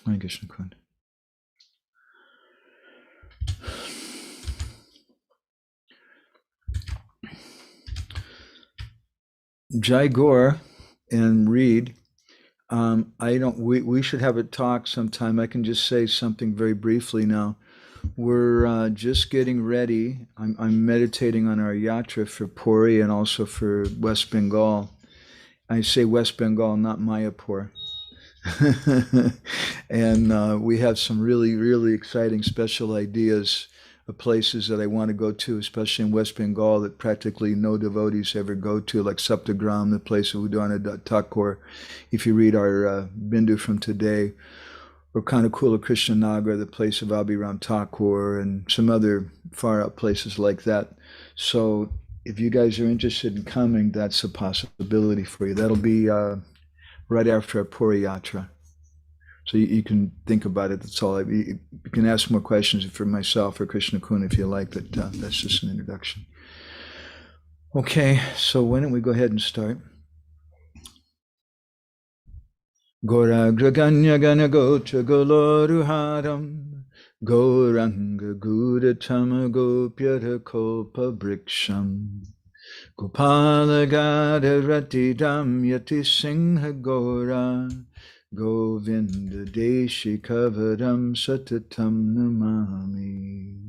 Hare Krishna Kund. Jai Gaur and Reed. We should have a talk sometime. I can just say something very briefly now. We're just getting ready. I'm meditating on our yatra for Puri and also for West Bengal. I say West Bengal, not Mayapur. And we have some really, really exciting special ideas of places that I want to go to, especially in West Bengal, that practically no devotees ever go to, like Saptagram, the place of Udana Thakur. If you read our Bindu from today, or Kanakula Krishnanagar, the place of Abhiram Thakur, and some other far out places like that. So if you guys are interested in coming, that's a possibility for you. That'll be right after our Puri Yatra. So you can think about it. That's all. You can ask more questions for myself or Krishna Kun if you like, but that's just an introduction. Okay, so why don't we go ahead and start? Gauragraganya Gana Gocha Goloruharam Gauranga Gudatama Gopyata Kopa Briksham Gopala Gada Ratidam Yati Singha Gora Govinda Deshi Kavadam Satatam Namami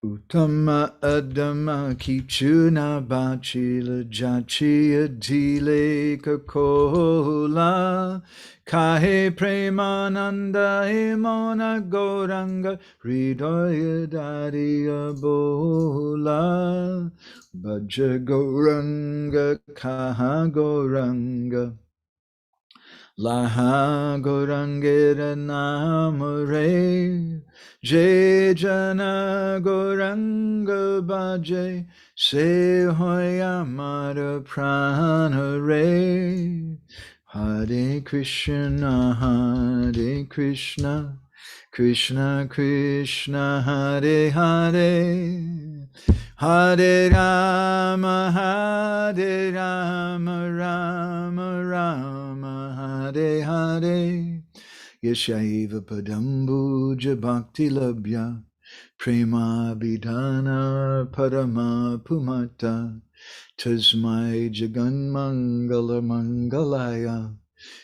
Uttama Adama Kichuna Bachila Jachi Adile Kakola Kahe Premananda Himona Goranga Hridaya Dariya Bola Bhaja Goranga Kaha Goranga Laha Gorangera Namare Jai Jana Goranga Bhaje Se Hoyamara Prana Re Hare Krishna Krishna Krishna Hare Hare Hare Rama Rama Rama Hare Hare Yashaiva Padambuja Bhakti Labhya Prema-bhakti-candrika Parama Pumata Tasmai Jagan Mangala Mangalaya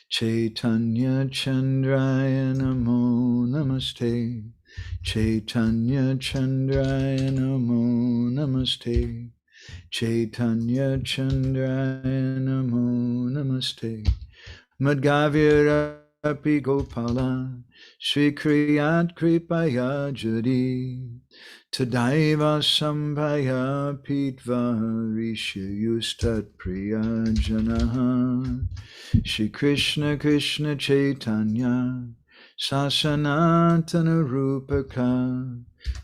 Chaitanya Chandraya Namo Namaste Chaitanya Chandraya Namo Namaste Chaitanya Chandraya Namo Namaste Madhgavira Api Gopala Shri Kriyat Kripaya Jari Tadaiva Sambhaya Pitva Rishiyustat Priya Janaha Shri Krishna Krishna Chaitanya Sasanatana Rupaka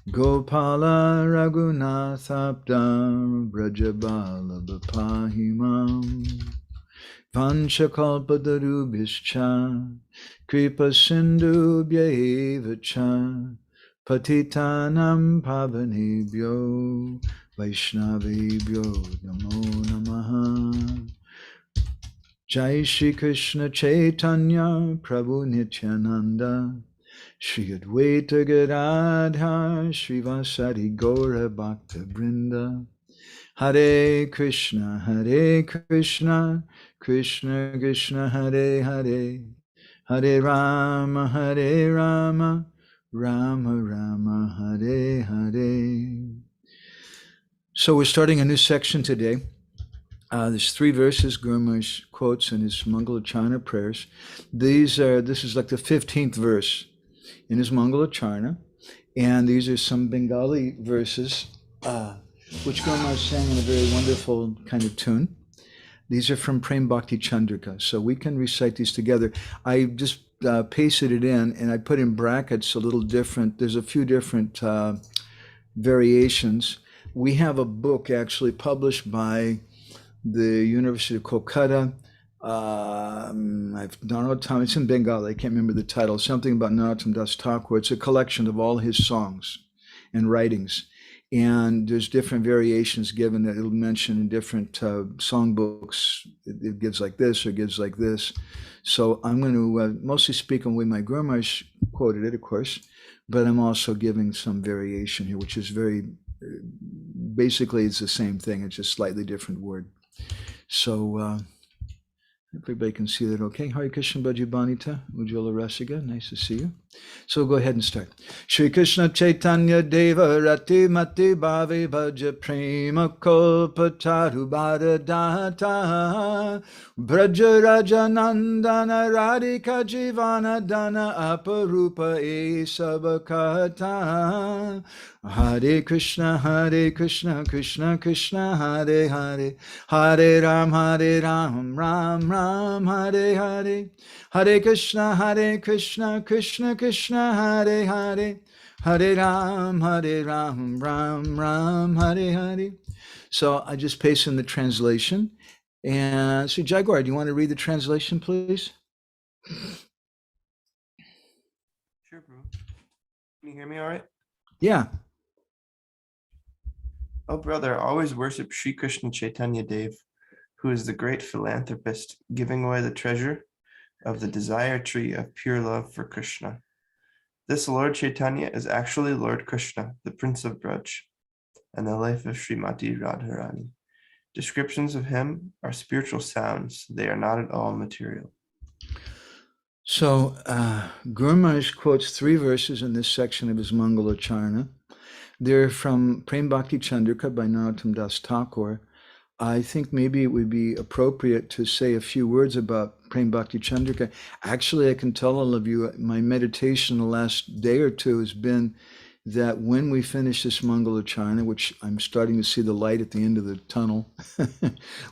Gopala Raghunathabda Brajabala Bapahimam Vanchakalpatarubhischa Kripa Sindhubhya cha Patitanam Pavanebhyo Vaishnavebhyo Namo Namaha Jai Shri Krishna Chaitanya Prabhu Nityananda Shri Advaita Gadadhar Shri Vasari Gaura Bhakta Brinda Hare Krishna Krishna Krishna Hare Hare Hare Rama Rama Rama Hare Hare. So we're starting a new section today. There's 3 verses Guru Maharaj quotes in his Mangala Charna prayers. This is like the 15th verse in his Mangala Charna, and these are some Bengali verses which Guru Maharaj sang in a very wonderful kind of tune. These are from Prema-bhakti-candrika, so we can recite these together. I just pasted it in, and I put in brackets a little different. There's a few different variations. We have a book actually published by the University of Kolkata. Narottam, it's in Bengali, I can't remember the title, something about Narottam Das Thakur. It's a collection of all his songs and writings. And there's different variations given that it'll mention in different songbooks. It gives like this or gives like this. So I'm going to mostly speak on the way my Guru Maharaj quoted it, of course, but I'm also giving some variation here, which is very, basically it's the same thing. It's just slightly different word. So everybody can see that okay. Hare Krishna Bhaji Banita, Ujjwala Rasiga, nice to see you. So we'll go ahead and start. Shri Krishna Chaitanya Deva Rati Mati Bhavi Bhaja Prema Kalpataru Bharadata Braja Raja Nandana Radhika Jivana Dana Aparupa E Sabakata Hare Krishna Krishna Krishna Hare Hare Hare Ram Ram Ram Hare Hare Hare Krishna Krishna Krishna Hare Hare Hare Ram Ram Ram Hare Hare. So I just paste in the translation. And so Jaguar, do you want to read the translation, please? Sure, bro. Can you hear me all right? Yeah. Oh, brother, always worship Sri Krishna Chaitanya Dev, who is the great philanthropist, giving away the treasure of the desire tree of pure love for Krishna. This Lord Chaitanya is actually Lord Krishna, the Prince of Braj, and the life of Srimati Radharani. Descriptions of him are spiritual sounds. They are not at all material. So Guru Maharaj quotes 3 verses in this section of his Mangala Charana. They're from Prema-bhakti-candrika by Narottam Das Thakur. I think maybe it would be appropriate to say a few words about Prema-bhakti-candrika. Actually, I can tell all of you, my meditation the last day or two has been that when we finish this Mangala Charana, which I'm starting to see the light at the end of the tunnel,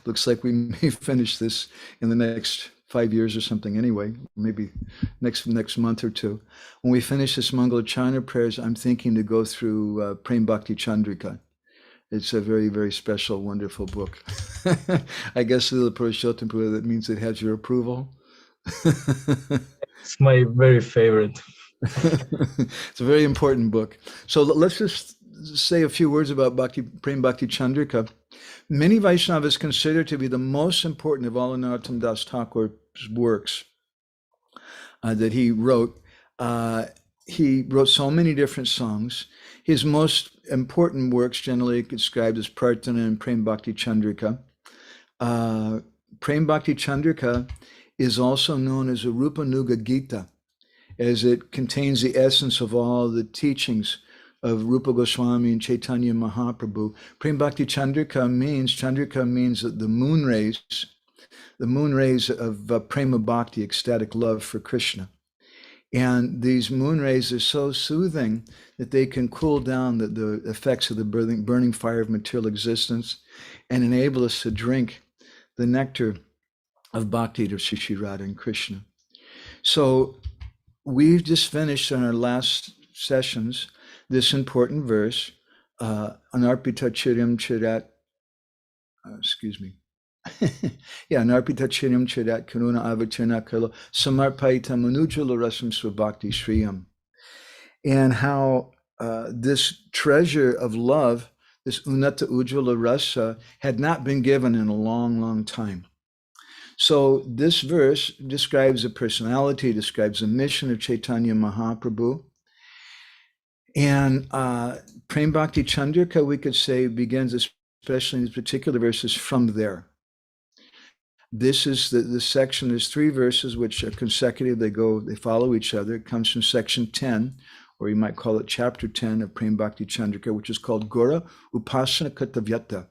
looks like we may finish this in the next 5 years or something anyway, maybe next month or two. When we finish this Mangala Charana prayers, I'm thinking to go through Prema-bhakti-candrika. It's a very, very special, wonderful book. I guess the Purushottam Pura, that means it has your approval. It's my very favorite. It's a very important book. So let's just say a few words about Prema-bhakti-candrika. Many Vaishnavas consider to be the most important of all of Narottam Das Thakur's works that he wrote. He wrote so many different songs. His most important works generally described as Prarthana and Prema-bhakti-candrika. Prema-bhakti-candrika is also known as a Rupanuga Gita, as it contains the essence of all the teachings of Rupa Goswami and Chaitanya Mahaprabhu. Prema-bhakti-candrika means the moon rays of Prema Bhakti, ecstatic love for Krishna. And these moon rays are so soothing that they can cool down the effects of the burning fire of material existence and enable us to drink the nectar of Bhakti to Shri Radha and Krishna. So we've just finished in our last sessions this important verse, Anarpita Chiryam Chirat, Narpita Chiryam Chirat Karuna Avatirna Kala Samarpaita Manujala Rasam Swabhakti Shriyam. And how this treasure of love, this Unata Ujjwala Rasa, had not been given in a long, long time. So this verse describes the personality, describes the mission of Chaitanya Mahaprabhu. And Prema-bhakti-candrika, we could say, begins, especially in these particular verses, from there. This is the section. There's 3 verses which are consecutive. They follow each other. It comes from section 10, or you might call it chapter 10 of Prema-bhakti-candrika, which is called Gora Upasana Katavyata.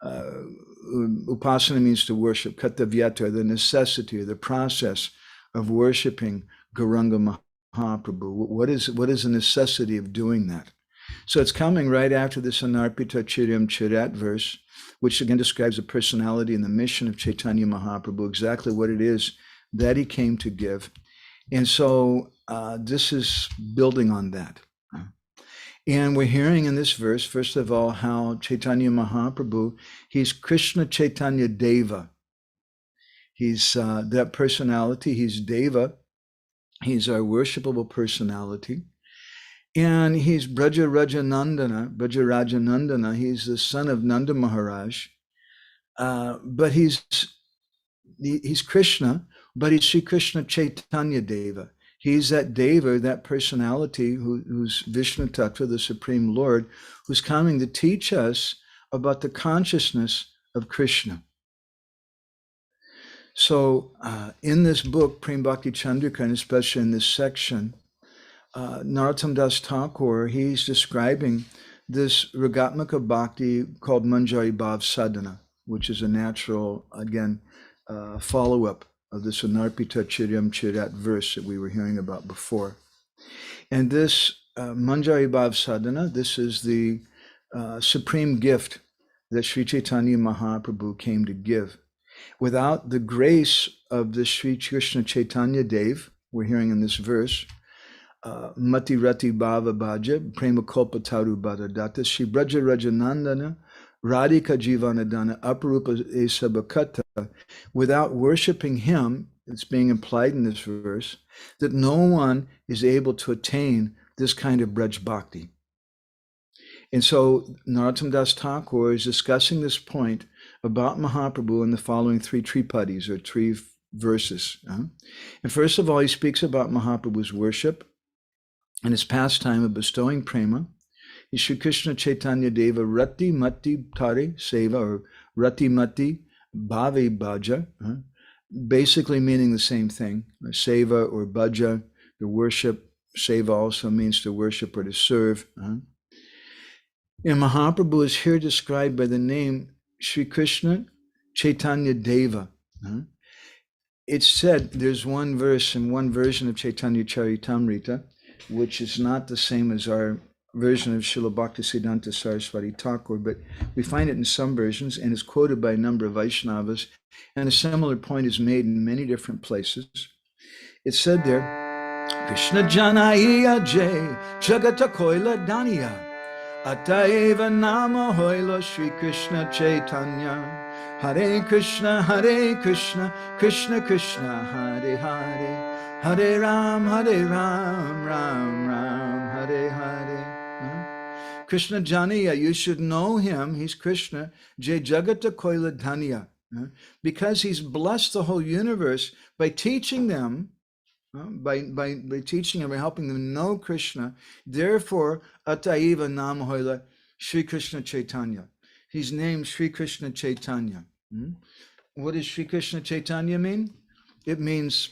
Upasana means to worship. Katavyata, the necessity, the process of worshiping Gauranga Mahaprabhu. What is the necessity of doing that? So it's coming right after this Anarpita Chiryam Chirat verse, which again describes the personality and the mission of Chaitanya Mahaprabhu, exactly what it is that he came to give. And so this is building on that. And we're hearing in this verse, first of all, how Chaitanya Mahaprabhu, he's Krishna Chaitanya Deva. He's that personality, he's Deva. He's our worshipable personality. And he's Braja Rajanandana. He's the son of Nanda Maharaj. But he's Krishna, but he's Sri Krishna Chaitanya Deva. He's that Deva, that personality who's Vishnu Tattva, the Supreme Lord, who's coming to teach us about the consciousness of Krishna. So in this book, Prema-bhakti-candrika, and especially in this section, Narottam Das Thakur, he's describing this Ragatmaka Bhakti called Manjari Bhav Sadhana, which is a natural, again, follow-up of this Anarpita Chiryam Chirat verse that we were hearing about before. And this Manjari Bhav Sadhana, this is the supreme gift that Sri Chaitanya Mahaprabhu came to give. Without the grace of the Sri Krishna Chaitanya Dev, we're hearing in this verse, Mati Rati Bhava Bhaja, Prema Kalpa Taru Bhadadatta, Shri Braja Rajanandana, Radhika Jivanadana, Aparupa Esabakata, without worshiping him, it's being implied in this verse, that no one is able to attain this kind of Braj Bhakti. And so Narottam Das Thakur is discussing this point about Mahaprabhu in the following three tripadis, or three verses. And first of all, he speaks about Mahaprabhu's worship and his pastime of bestowing prema. He's Sri Krishna Chaitanya Deva Rati Mati Tare Seva, or Rati Mati Bhave Bhaja, basically meaning the same thing. Seva or Bhaja, the worship. Seva also means to worship or to serve. And Mahaprabhu is here described by the name Sri Krishna Chaitanya Deva. It's said, there's one verse in one version of Chaitanya Charitamrita, which is not the same as our version of Srila Bhaktisiddhanta Saraswati Thakur, but we find it in some versions and is quoted by a number of Vaishnavas, and a similar point is made in many different places. It's said there, Krishna Janaiya Jay Jagata Koila Daniya Ataeva Nama Hoila Sri Krishna Chaitanya Hare Krishna Krishna Krishna Hare Hare Hare Ram Ram Ram Hare Hare. Krishna Janiya, you should know him. He's Krishna Jai Jagata Koila Dhanya, because he's blessed the whole universe by teaching them, by teaching them, by helping them know Krishna. Therefore, Ataiva Nam Hoila Sri Krishna Chaitanya. He's named Sri Krishna Chaitanya. What does Sri Krishna Chaitanya mean? It means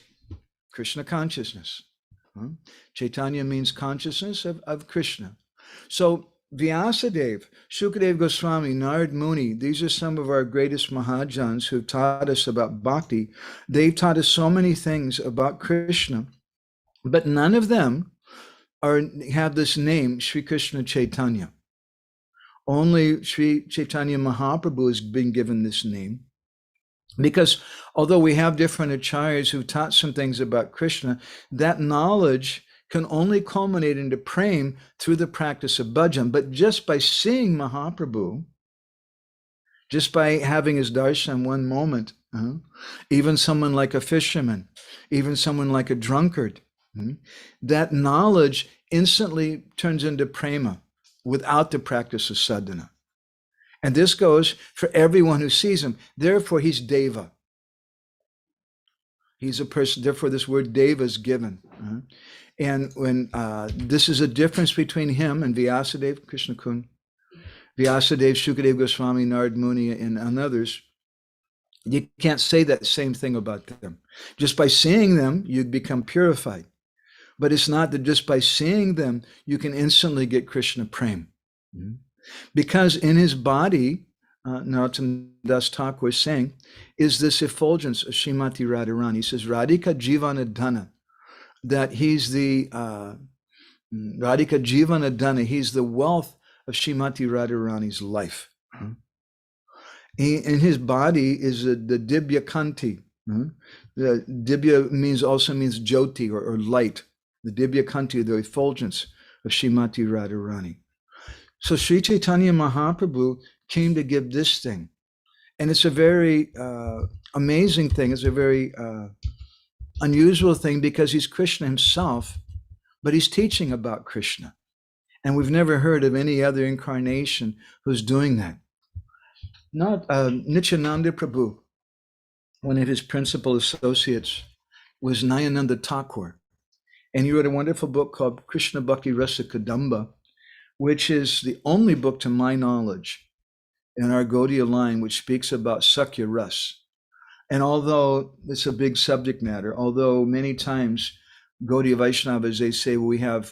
Krishna consciousness. Chaitanya means consciousness of Krishna. So Vyasadeva, Shukadev Goswami, Narad Muni, these are some of our greatest Mahajans who've taught us about bhakti. They've taught us so many things about Krishna, but none of them have this name, Sri Krishna Chaitanya. Only Sri Chaitanya Mahaprabhu has been given this name, because although we have different acharyas who've taught some things about Krishna, that knowledge can only culminate into prema through the practice of bhajan. But just by seeing Mahaprabhu, just by having his darshan one moment, even someone like a fisherman, even someone like a drunkard, that knowledge instantly turns into prema without the practice of sadhana. And this goes for everyone who sees him. Therefore, he's Deva. He's a person, therefore this word Deva is given. And when this is a difference between him and Vyasadeva, Krishna Kun, Vyasadeva, Shukadev Goswami, Narad Muni, and others, you can't say that same thing about them. Just by seeing them, you become purified. But it's not that just by seeing them, you can instantly get Krishna Prem. Because in his body, Narottam Das Thakur is saying, is this effulgence of Srimati Radharani. He says, Radhika Jivanadhana, that he's the Radhika Jivanadhana, he's the wealth of Srimati Radharani's life. In his body is the Dibya Kanti. The Dibya also means Jyoti or light. The Dibya Kanti, the effulgence of Srimati Radharani. So Sri Chaitanya Mahaprabhu came to give this thing. And it's a very amazing thing. It's a very unusual thing, because he's Krishna himself, but he's teaching about Krishna. And we've never heard of any other incarnation who's doing that. Not Nityananda Prabhu, one of his principal associates, was Nayananda Thakur. And he wrote a wonderful book called Krishna Bhakti Rasa Kadamba, which is the only book to my knowledge in our Gaudiya line which speaks about Sakya Ras. And although it's a big subject matter, although many times Gaudiya Vaishnavas, they say, well,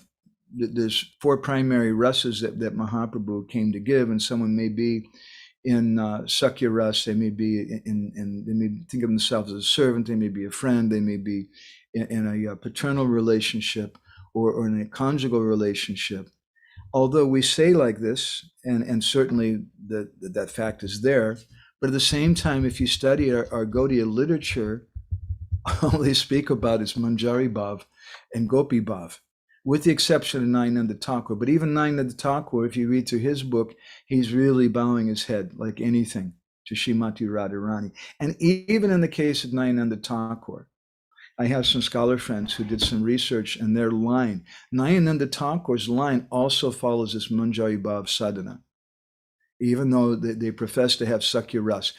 there's 4 primary rasas that Mahaprabhu came to give, and someone may be in Sakya Ras, they may be they may think of themselves as a servant, they may be a friend, they may be in a paternal relationship or in a conjugal relationship. Although we say like this, and certainly that fact is there, but at the same time, if you study our Gaudiya literature, all they speak about is Manjari Bhav and Gopi Bhav, with the exception of Nayananda Thakur. But even Nayananda Thakur, if you read through his book, he's really bowing his head like anything to Srimati Radharani. And even in the case of Nayananda Thakur, I have some scholar friends who did some research, and their line, Nayananda Thakur's line, also follows this Manjari Bhav sadhana, even though they profess to have Sakya Ras.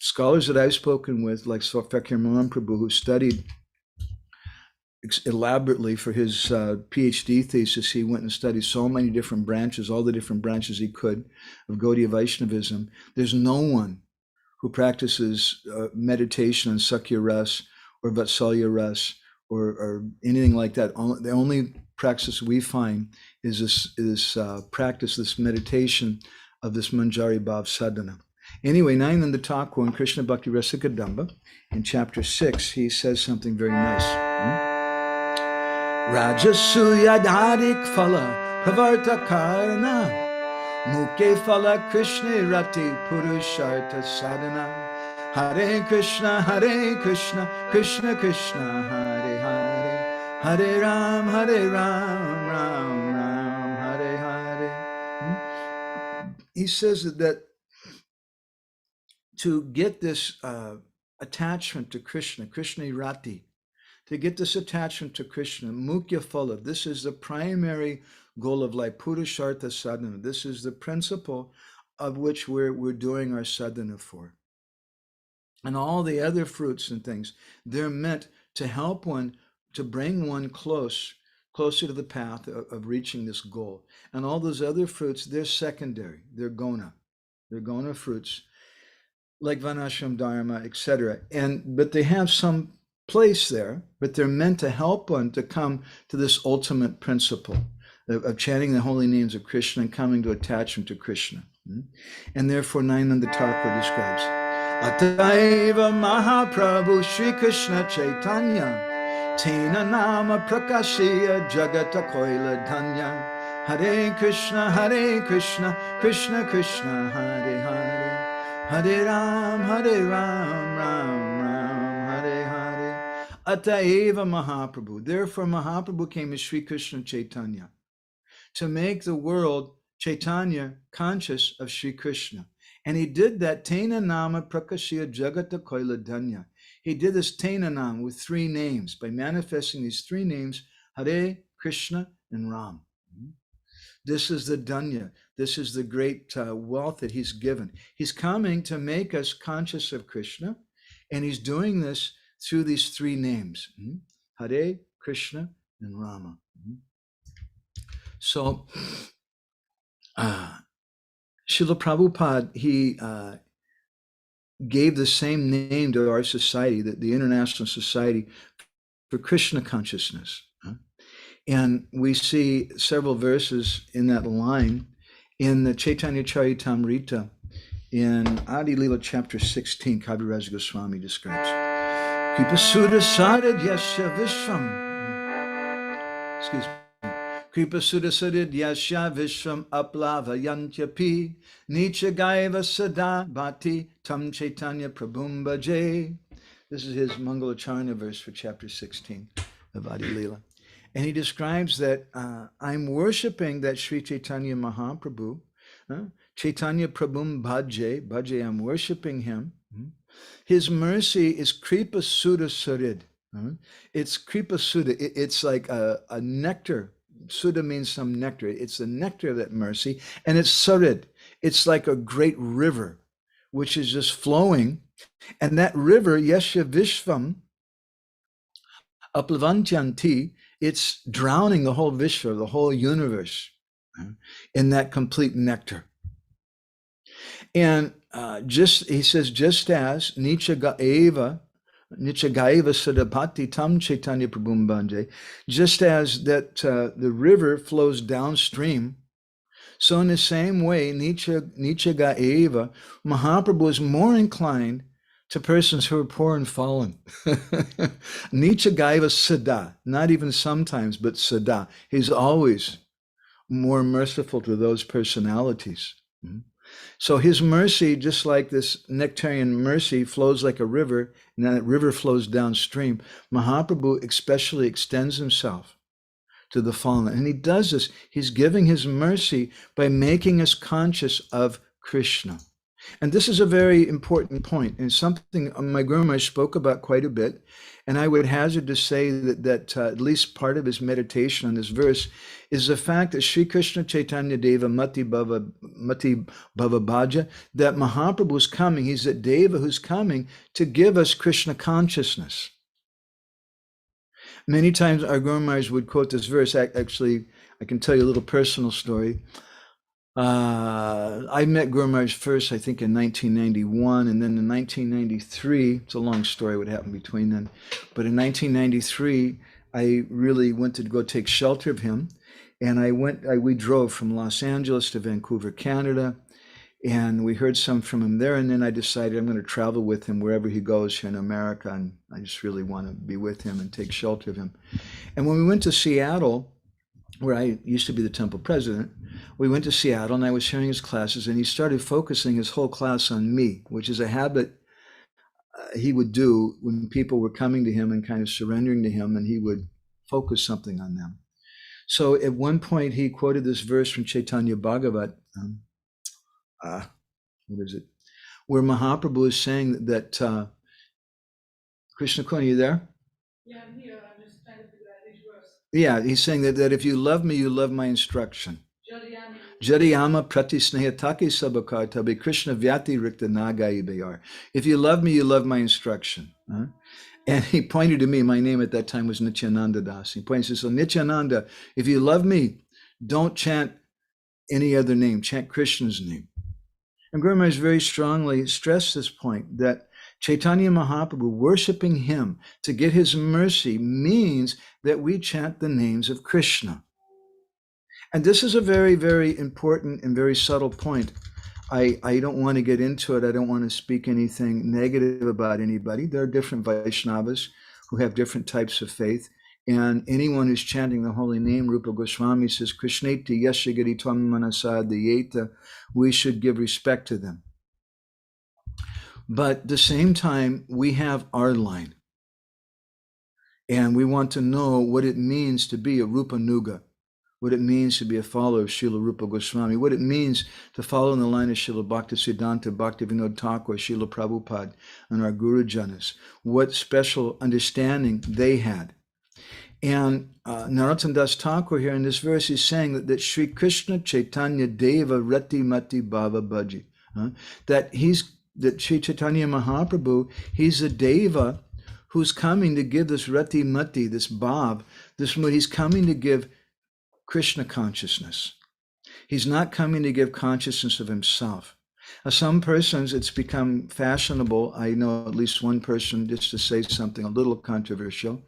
Scholars that I've spoken with, like Fakir Mohan Prabhu, who studied elaborately for his PhD thesis, he went and studied so many different branches, all the different branches he could of Gaudiya Vaishnavism. There's no one who practices meditation on Sakya Ras or Vatsalya Ras or anything like that. The only practice we find is this practice, this meditation of this Manjari Bhav sadhana. Anyway, Nayananda Thakur in Krishna Bhakti Rasa Kadamba, in chapter 6, he says something very nice. Rajasuyadharik phala pravarta karana Muke phala Krishna rati purusharta sadhana Hare Krishna, Krishna Krishna, Hare Hare, Hare Ram, Ram Ram, Hare Hare. He says that to get this attachment to Krishna, Krishna rati, to get this attachment to Krishna, Mukya Phala, this is the primary goal of life, Purushartha sadhana. This is the principle of which we're doing our sadhana for. And all the other fruits and things, they're meant to help one, to bring one closer to the path of reaching this goal. And all those other fruits, they're secondary, they're gona. They're gona fruits, like Vanashram Dharma, etc. But they have some place there, but they're meant to help one to come to this ultimate principle of chanting the holy names of Krishna and coming to attachment to Krishna. And therefore Nayananda Thakur describes, Ataiva Mahaprabhu Shri Krishna Chaitanya Tena Nama Prakashiya Jagata Koila Dhanya Hare Krishna, Krishna Krishna, Hare Hare, Hare Ram, Ram Ram, Hare Hare. Ataiva Mahaprabhu. Therefore Mahaprabhu came as Shri Krishna Chaitanya to make the world, Chaitanya, conscious of Shri Krishna. And he did that, Tena Nama Prakashya Jagata Koila Dhanya. He did this Tena Nam with 3 names, by manifesting these 3 names, Hare, Krishna, and Ram. This is the Dhanya. This is the great wealth that he's given. He's coming to make us conscious of Krishna, and he's doing this through these 3 names, Hare, Krishna, and Rama. So, Srila Prabhupada, he gave the same name to our society, the International Society for Krishna Consciousness. And we see several verses in that line in the Chaitanya Charitamrita in Adi Lila chapter 16, Kaviraj Goswami describes. Kripasuda Sadad Yasya Vishwam. Excuse me. Kripa Sudasadid Yasha Vishram Aplava Yantyapi Nicha Gaiva Sada Bhati Tam Chaitanya Prabhumba Jay. This is his Mangala Charna verse for chapter 16 of Adi Leela. And he describes that I'm worshiping that Sri Chaitanya Mahaprabhu, Chaitanya Prabhum Bhaje, I'm worshiping him. His mercy is Kripa Suda Sarid. It's Kripa Suda. It's like a nectar Sudha means some nectar. It's the nectar of that mercy. And it's Sarid. It's like a great river, which is just flowing. And that river, Yesha Vishvam, Aplavantianti, it's drowning the whole Vishva, the whole universe, in that complete nectar. And he says, just as Nichagaiva Sadapati Tam Chaitanya Prabhum Bhanje, just as that the river flows downstream, so in the same way, Nichagaiva, Mahaprabhu is more inclined to persons who are poor and fallen. Nichagaiva Sada, not even sometimes, but Sada. He's always more merciful to those personalities. So his mercy, just like this nectarian mercy, flows like a river, and that river flows downstream. Mahaprabhu especially extends himself to the fallen. And he does this. He's giving his mercy by making us conscious of Krishna. And this is a very important point, and something my Guru Maharaj spoke about quite a bit. And I would hazard to say that at least part of his meditation on this verse is the fact that Sri Krishna Chaitanya Deva Mati Bhava Bhaja, that Mahaprabhu is coming. He's that Deva who's coming to give us Krishna consciousness. Many times our Guru Maharaj would quote this verse. Actually, I can tell you a little personal story. I met Guru Maharaj first, I think, in 1991, and then in 1993, it's a long story what happened between then, but in 1993, I really went to go take shelter of him, and we drove from Los Angeles to Vancouver, Canada, and we heard some from him there, and then I decided I'm going to travel with him wherever he goes here in America, and I just really want to be with him and take shelter of him. And when we went to Seattle, where I used to be the temple president, we went to Seattle and I was sharing his classes, and he started focusing his whole class on me, which is a habit he would do when people were coming to him and kind of surrendering to him, and he would focus something on them. So at one point he quoted this verse from Chaitanya Bhagavat, what is it? Where Mahaprabhu is saying that, Krishna Kun, are you there? Yeah, I'm here. I'm just trying to figure out which verse. Yeah, he's saying that if you love me, you love my instruction. Jadiyama pratisnehataki sabakar tabi Krishna vyati rikta nagai bayar. If you love me, you love my instruction. And he pointed to me. My name at that time was Nityananda Das. He pointed and said, so Nityananda, if you love me, don't chant any other name, chant Krishna's name. And Guru Maharaj very strongly stressed this point, that Chaitanya Mahaprabhu, worshiping him to get his mercy, means that we chant the names of Krishna. And this is a very, very important and very subtle point. I don't want to get into it. I don't want to speak anything negative about anybody. There are different Vaishnavas who have different types of faith. And anyone who's chanting the holy name, Rupa Goswami says, Krishneti yashagiri tvam manasad, we should give respect to them. But at the same time, we have our line. And we want to know what it means to be a Rupa Nuga, what it means to be a follower of Srila Rupa Goswami, what it means to follow in the line of Srila Bhaktisiddhanta, Bhaktivinoda Thakur, Srila Prabhupada, and our Guru Janas, what special understanding they had. And Narottam Das Thakur here in this verse is saying that Sri Krishna Chaitanya Deva Rati Mati Bhava Bhaji, that Sri Chaitanya Mahaprabhu, he's a Deva who's coming to give this Rati Mati, this Bhav, he's coming to give Krishna consciousness. He's not coming to give consciousness of himself. Now, some persons, it's become fashionable, I know at least one person, just to say something a little controversial,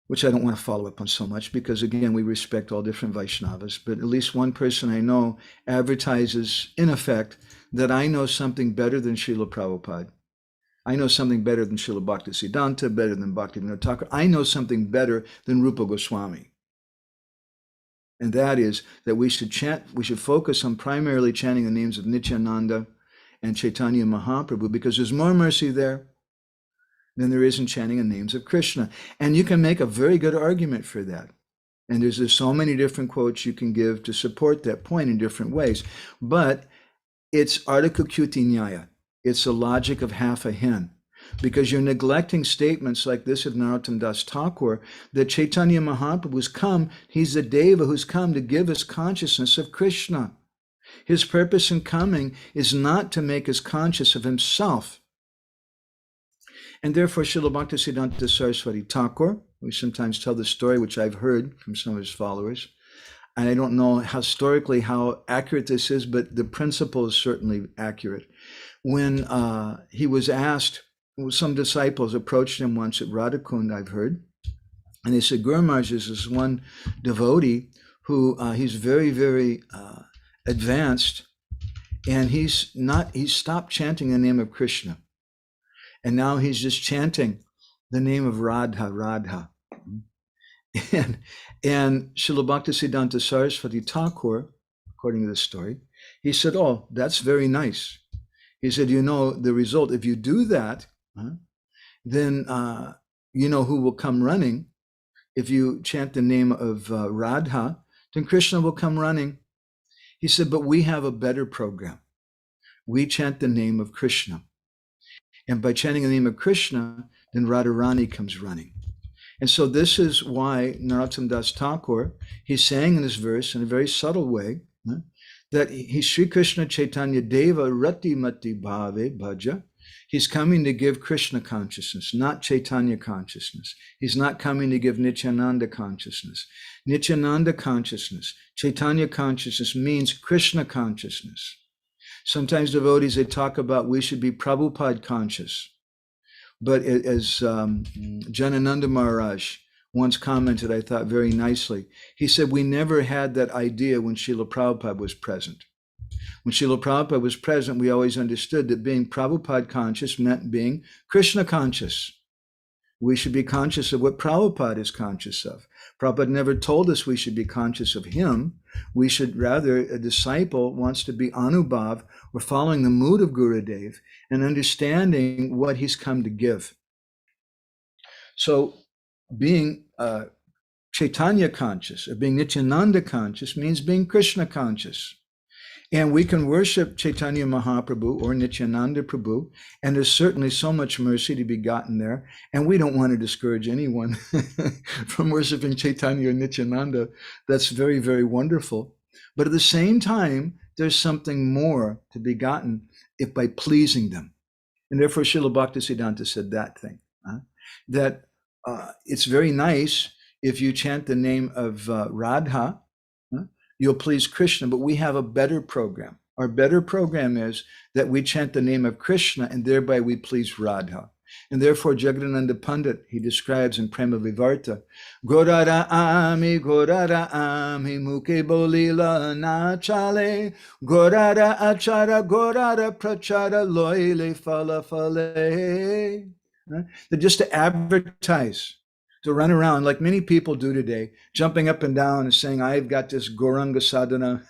which I don't want to follow up on so much, because again, we respect all different Vaishnavas, but at least one person I know advertises, in effect, that I know something better than Srila Prabhupada. I know something better than Srila Bhaktisiddhanta, better than Bhaktivinoda Thakur. I know something better than Rupa Goswami. And that is that we should focus on primarily chanting the names of Nityananda and Chaitanya Mahaprabhu, because there's more mercy there than there is in chanting the names of Krishna. And you can make a very good argument for that. And there's so many different quotes you can give to support that point in different ways. But it's Ardha Kukyuti Nyaya. It's the logic of half a hen. because you're neglecting statements like this of Narottam Das Thakur, that Chaitanya Mahaprabhu's come, he's the Deva who's come to give us consciousness of Krishna. His purpose in coming is not to make us conscious of himself. And therefore, Srila Bhaktisiddhanta Saraswati Thakur, we sometimes tell the story, which I've heard from some of his followers, and I don't know historically how accurate this is, but the principle is certainly accurate. When he was asked, some disciples approached him once at Radhakund, I've heard, and they said, Guru Maharaj is this one devotee who he's very, very advanced, and he's stopped chanting the name of Krishna. And now he's just chanting the name of Radha, Radha. And Srila Bhaktisiddhanta Saraswati Thakur, according to this story, he said, oh, that's very nice. He said, you know, the result, if you do that, then you know who will come running. If you chant the name of Radha, then Krishna will come running. He said, but we have a better program. We chant the name of Krishna. And by chanting the name of Krishna, then Radharani comes running. And so this is why Narottam Das Thakur, he's saying in this verse in a very subtle way, that he's Sri Krishna Chaitanya Deva Rati Mati Bhave Bhaja. He's coming to give Krishna consciousness, not Chaitanya consciousness. He's not coming to give Nityananda consciousness. Nityananda consciousnness, Chaitanya consciousness means Krishna consciousness. Sometimes devotees, they talk about we should be Prabhupada conscious. But as Janananda Maharaj once commented, I thought very nicely, he said, we never had that idea when Srila Prabhupada was present. When Srila Prabhupada was present, we always understood that being Prabhupada conscious meant being Krishna conscious. We should be conscious of what Prabhupada is conscious of. Prabhupada never told us we should be conscious of him. We should rather, a disciple wants to be Anubhav, or following the mood of Gurudev and understanding what he's come to give. So being Chaitanya conscious or being Nityananda conscious means being Krishna conscious. And we can worship Chaitanya Mahaprabhu or Nityananda Prabhu, and there's certainly so much mercy to be gotten there. And we don't want to discourage anyone from worshiping Chaitanya or Nityananda. That's very, very wonderful. But at the same time, there's something more to be gotten if by pleasing them. And therefore, Srila Bhaktisiddhanta said that thing, that it's very nice if you chant the name of Radha, you'll please Krishna, but we have a better program. Our better program is that we chant the name of Krishna and thereby we please Radha. And therefore, Jagadananda Pandit, he describes in Prema-bhakti-candrika, Gorara ami, muke bolila na chale, Gorara achara, Gorara prachara, loile fala fale. They're just to advertise, to run around like many people do today, jumping up and down and saying, I've got this Gauranga sadhana.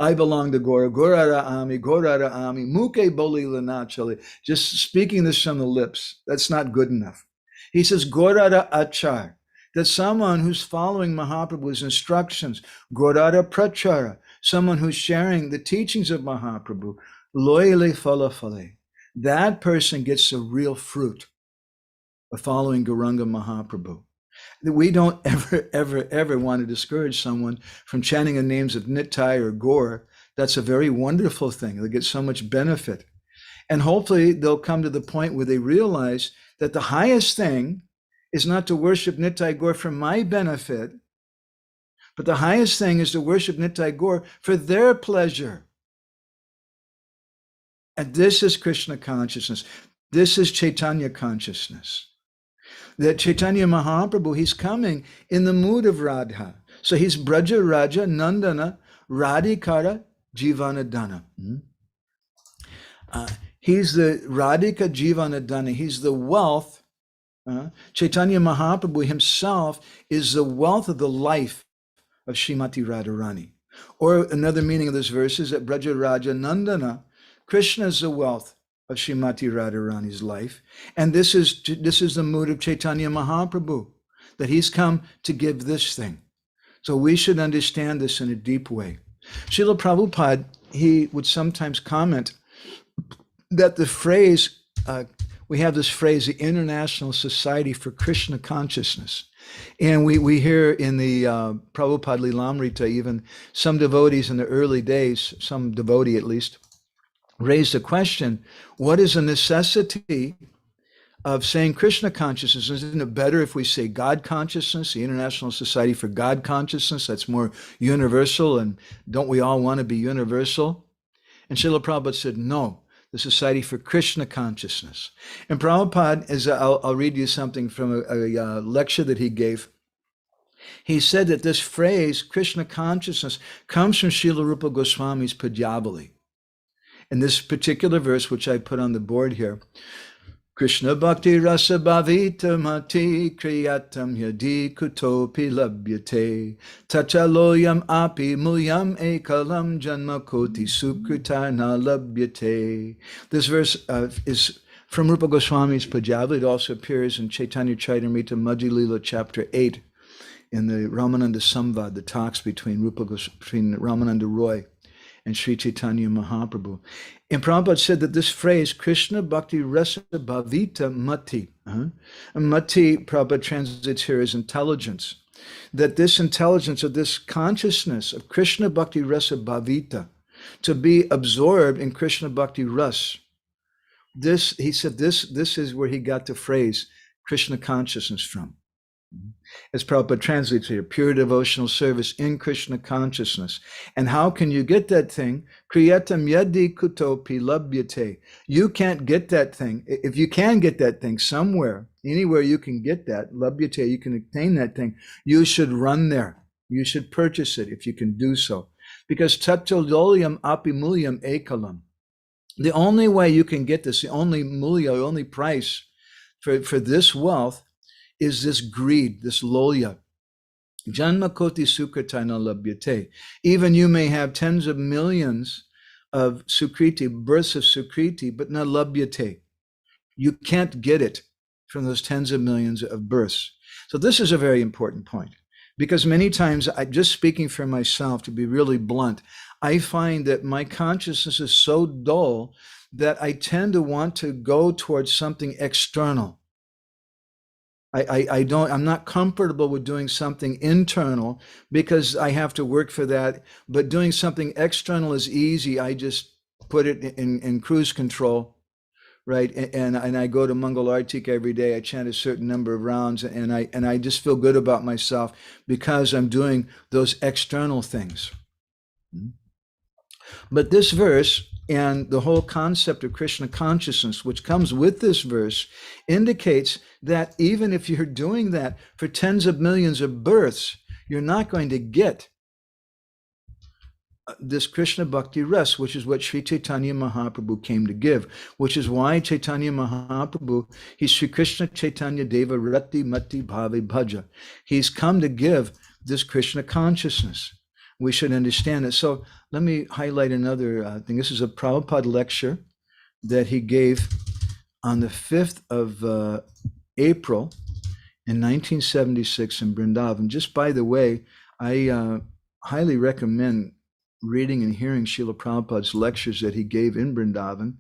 I belong to Gaura. Gorara ami, muke bolila nachali. Just speaking this from the lips. That's not good enough. He says, Gorara achar, that someone who's following Mahaprabhu's instructions, Gorara prachara, someone who's sharing the teachings of Mahaprabhu, loyale falafale, that person gets the real fruit of following Gauranga Mahaprabhu. We don't ever want to discourage someone from chanting the names of Nitai or Gaur. That's a very wonderful thing. They get so much benefit. And hopefully they'll come to the point where they realize that the highest thing is not to worship Nitai Gaur for my benefit, but the highest thing is to worship Nitai Gaur for their pleasure. And this is Krishna consciousness. This is Chaitanya consciousness. That Chaitanya Mahaprabhu, he's coming in the mood of Radha. So he's Braja Raja Nandana Radhikara Jivanadana. He's the Radhika Jivanadana. He's the wealth. Chaitanya Mahaprabhu himself is the wealth of the life of Srimati Radharani. Or another meaning of this verse is that Braja Raja Nandana, Krishna is the wealth of Srimati Radharani's life. And this is the mood of Chaitanya Mahaprabhu, that he's come to give this thing. So we should understand this in a deep way. Srila Prabhupada, he would sometimes comment that the phrase, we have this phrase, the International Society for Krishna Consciousness. And we hear in the Prabhupada Lilamrita, even some devotees in the early days, some devotee at least, raised a question, what is the necessity of saying Krishna consciousness? Isn't it better if we say God consciousness, the International Society for God Consciousness? That's more universal, and don't we all want to be universal? And Srila Prabhupada said, no, the Society for Krishna Consciousness. And Prabhupada, I'll read you something from a lecture that he gave. He said that this phrase, Krishna consciousness, comes from Srila Rupa Goswami's Padyavali. In this particular verse, which I put on the board here, Krishna bhakti rasa bhavita mati kriyatam yadi kutopi labhyate tachaloyam api mulyam ekalam janma koti sukritarna labhyate. This verse is from Rupa Goswami's Padyavali. It also appears in Chaitanya Charitamrita Madhya Lila chapter 8 in the Ramananda Samvad, the talks between Ramananda Roy and Sri Chaitanya Mahaprabhu. And Prabhupada said that this phrase, Krishna Bhakti Rasa Bhavita Mati, Mati, Prabhupada translates here as intelligence, that this intelligence of this consciousness of Krishna Bhakti Rasa Bhavita, to be absorbed in Krishna Bhakti Ras, this, he said, this is where he got the phrase Krishna consciousness from. As Prabhupada translates here, pure devotional service in Krishna consciousness. And how can you get that thing? Kriyatam yadi kutopi labhyate. You can't get that thing. If you can get that thing somewhere, anywhere you can get that, labhyate, you can obtain that thing, you should run there. You should purchase it if you can do so. Because tattodolyam apimulyam ekalam. The only way you can get this, the only mulya, the only price for this wealth is this greed, this lolya. Janma koti sukritana labhyate. Even you may have tens of millions of sukriti, births of sukriti, but not labhyate. You can't get it from those tens of millions of births. So this is a very important point, because many times, just speaking for myself, to be really blunt, I find that my consciousness is so dull that I tend to want to go towards something external. I'm not comfortable with doing something internal because I have to work for that. But doing something external is easy. I just put it in cruise control, right? And I go to Mangala every day. I chant a certain number of rounds, and I just feel good about myself because I'm doing those external things. But this verse and the whole concept of Krishna consciousness, which comes with this verse, indicates that even if you're doing that for tens of millions of births, you're not going to get this Krishna Bhakti Ras, which is what Sri Chaitanya Mahaprabhu came to give, which is why Chaitanya Mahaprabhu, he's Sri Krishna Chaitanya Deva Rati Mati Bhavi Bhaja. He's come to give this Krishna consciousness. We should understand it. So let me highlight another thing. This is a Prabhupada lecture that he gave on the 5th of April in 1976 in Vrindavan. Just by the way, I highly recommend reading and hearing Srila Prabhupada's lectures that he gave in Vrindavan,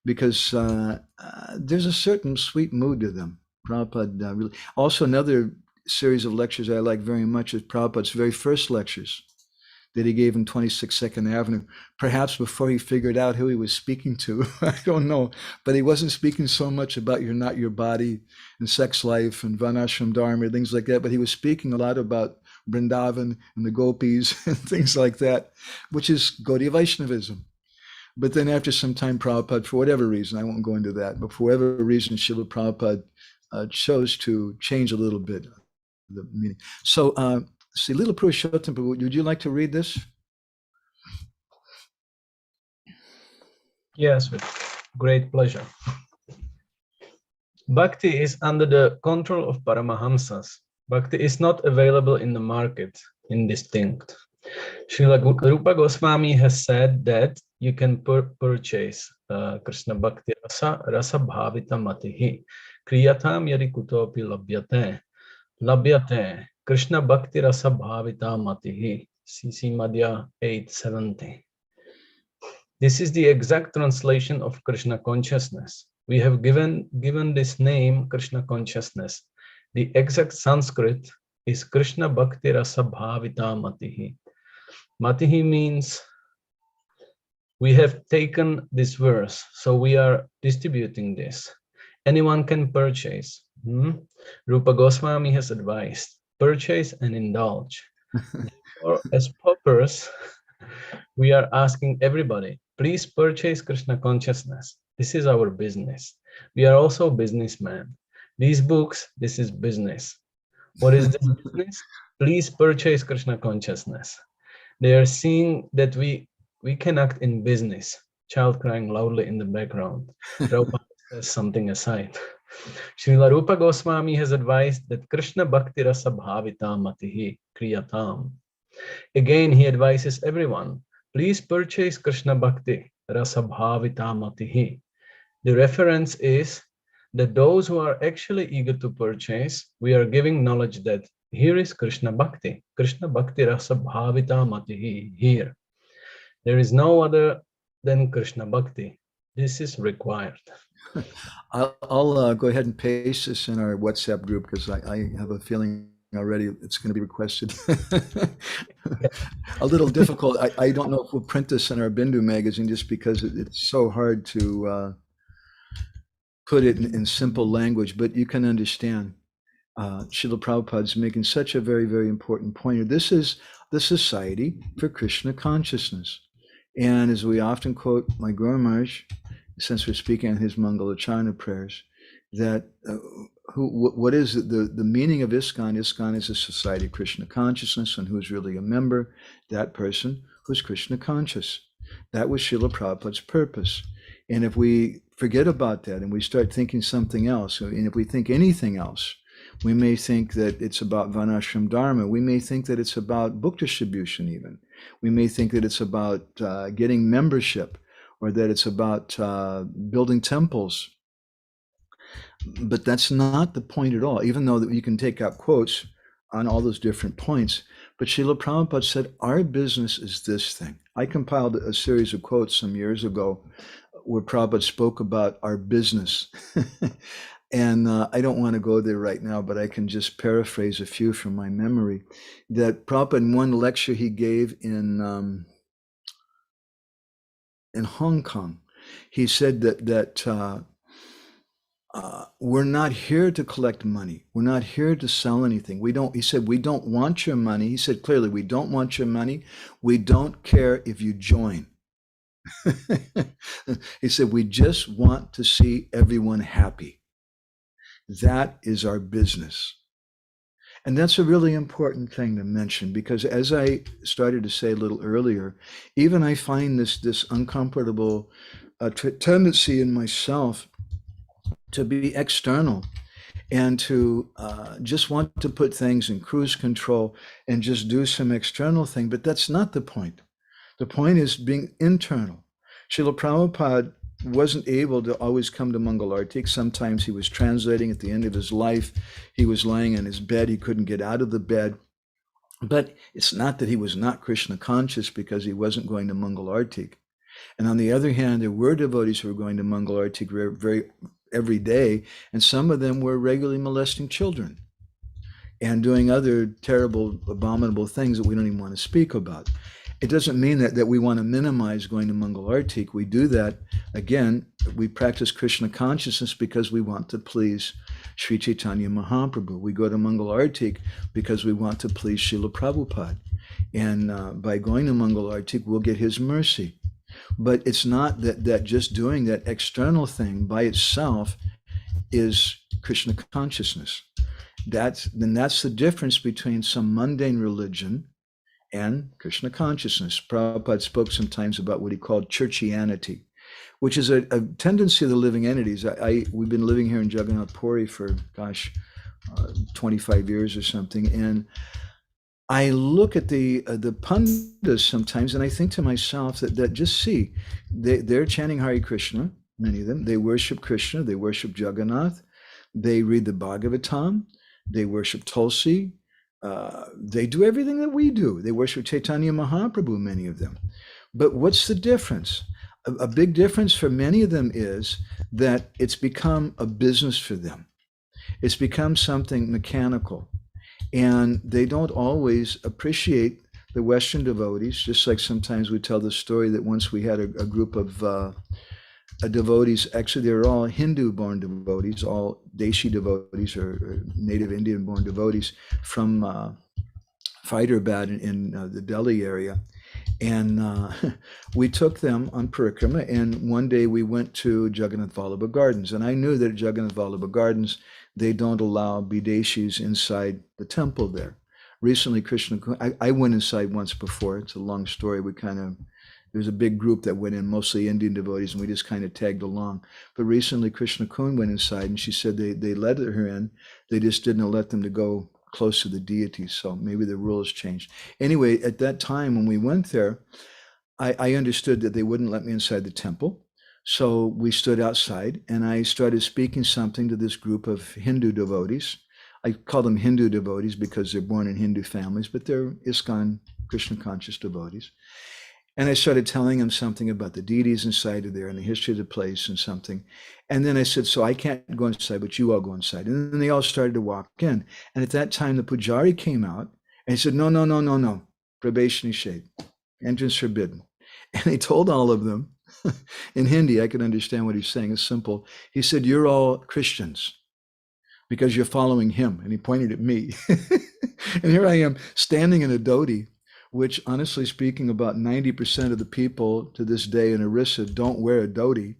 because there's a certain sweet mood to them. Prabhupada really. Also, another series of lectures I like very much is Prabhupada's very first lectures that he gave in 26 Second Avenue, perhaps before he figured out who he was speaking to. I don't know, but he wasn't speaking so much about you're not your body and sex life and Varnashram Dharma, things like that, but he was speaking a lot about Vrindavan and the gopis and things like that, which is Gaudiya Vaishnavism. But then after some time, Prabhupada, for whatever reason, I won't go into that, but for whatever reason, Srila Prabhupada chose to change a little bit the meaning. So, see, Lila Purushottam, would you like to read this? Yes, with great pleasure. Bhakti is under the control of Paramahamsas. Bhakti is not available in the market, indistinct. Srila Rupa Goswami has said that you can purchase Krishna Bhakti Rasa Bhavita Matihi Kriyatam Yari Kutopi Labhyate Krishna Bhakti Rasa Bhavita Matihi, CC Madhya 870. This is the exact translation of Krishna consciousness. We have given this name Krishna consciousness. The exact Sanskrit is Krishna Bhakti Rasa Bhavita Matihi. Matihi means we have taken this verse, so we are distributing this. Anyone can purchase. Rupa Goswami has advised, purchase and indulge. Or as paupers, we are asking everybody, please purchase Krishna consciousness. This is our business. We are also businessmen. These books, this is business. What is this business? Please purchase Krishna consciousness. They are seeing that we can act in business. Child crying loudly in the background. Prabhupada says something aside. Srila Rupa Goswami has advised that Krishna Bhakti Rasa Bhavita Matihi Kriyatam. Again, he advises everyone, please purchase Krishna Bhakti Rasa Bhavita Matihi. The reference is that those who are actually eager to purchase, we are giving knowledge that here is Krishna Bhakti Rasa Bhavita Matihi, here. There is no other than Krishna Bhakti. This is required. I'll go ahead and paste this in our WhatsApp group because I have a feeling already it's going to be requested. A little difficult. I don't know if we'll print this in our Bindu magazine just because it's so hard to put it in simple language, but you can understand. Srila Prabhupada's making such a very, very important point here. This is the Society for Krishna Consciousness. And as we often quote my Guru Maharaj, since we're speaking on his Mangala Charna prayers, that what is the meaning of ISKCON? ISKCON is a Society of Krishna Consciousness, and who's really a member? That person who's Krishna conscious. That was Srila Prabhupada's purpose. And if we forget about that and we start thinking something else, and if we think anything else, we may think that it's about Varnashram Dharma. We may think that it's about book distribution even. We may think that it's about getting membership, or that it's about building temples. But that's not the point at all, even though that you can take out quotes on all those different points. But Srila Prabhupada said, our business is this thing. I compiled a series of quotes some years ago where Prabhupada spoke about our business. And I don't want to go there right now, but I can just paraphrase a few from my memory. That Prabhupada, in one lecture he gave in Hong Kong, he said that we're not here to collect money. We're not here to sell anything. He said, we don't want your money. He said clearly, we don't want your money. We don't care if you join. He said, we just want to see everyone happy. That is our business. And that's a really important thing to mention, because as I started to say a little earlier, even I find this uncomfortable tendency in myself to be external and to just want to put things in cruise control and just do some external thing. But that's not the point. The point is being internal. Srila Prabhupada wasn't able to always come to Mangalartik. Sometimes he was translating at the end of his life. He was lying in his bed. He couldn't get out of the bed. But it's not that he was not Krishna conscious because he wasn't going to Mangalartik. And on the other hand, there were devotees who were going to Mangalartik every day, and some of them were regularly molesting children and doing other terrible, abominable things that we don't even want to speak about. It doesn't mean that we want to minimize going to Mangalartik. We do that, again, we practice Krishna consciousness because we want to please Sri Chaitanya Mahaprabhu. We go to Mangalartik because we want to please Srila Prabhupada. And by going to Mangalartik, we'll get his mercy. But it's not that just doing that external thing by itself is Krishna consciousness. That's the difference between some mundane religion and Krishna consciousness. Prabhupada spoke sometimes about what he called churchianity, which is a tendency of the living entities. We've been living here in Jagannath Puri for, 25 years or something, and I look at the pandas sometimes, and I think to myself that just see, they're chanting Hare Krishna, many of them. They worship Krishna, they worship Jagannath, they read the Bhagavatam, they worship Tulsi, they do everything that we do. They worship Chaitanya Mahaprabhu, many of them. But what's the difference? a big difference for many of them is that it's become a business for them. It's become something mechanical, and they don't always appreciate the Western devotees. Just like sometimes we tell the story that once we had a group of devotees, actually they were all Hindu-born devotees, all Deshi devotees or native Indian-born devotees from Hyderabad in the Delhi area. And we took them on parikrama, and one day we went to Jagannath Vallabha Gardens. And I knew that at Jagannath Vallabha Gardens, they don't allow Bideshis inside the temple there. Recently, Krishna, I went inside once before. It's a long story. There's a big group that went in, mostly Indian devotees, and we just kind of tagged along. But recently, Krishna Kun went inside, and she said they let her in. They just didn't let them to go close to the deities, so maybe the rules changed. Anyway, at that time when we went there, I understood that they wouldn't let me inside the temple. So we stood outside, and I started speaking something to this group of Hindu devotees. I call them Hindu devotees because they're born in Hindu families, but they're ISKCON, Krishna conscious devotees. And I started telling them something about the deities inside of there and the history of the place and something. And then I said, so I can't go inside, but you all go inside. And then they all started to walk in. And at that time, the pujari came out and he said, no, Prabheshni shade, entrance forbidden. And he told all of them in Hindi, I could understand what he's saying, it's simple. He said, you're all Christians because you're following him. And he pointed at me. And here I am standing in a dhoti, which honestly speaking, about 90% of the people to this day in Orissa don't wear a dhoti.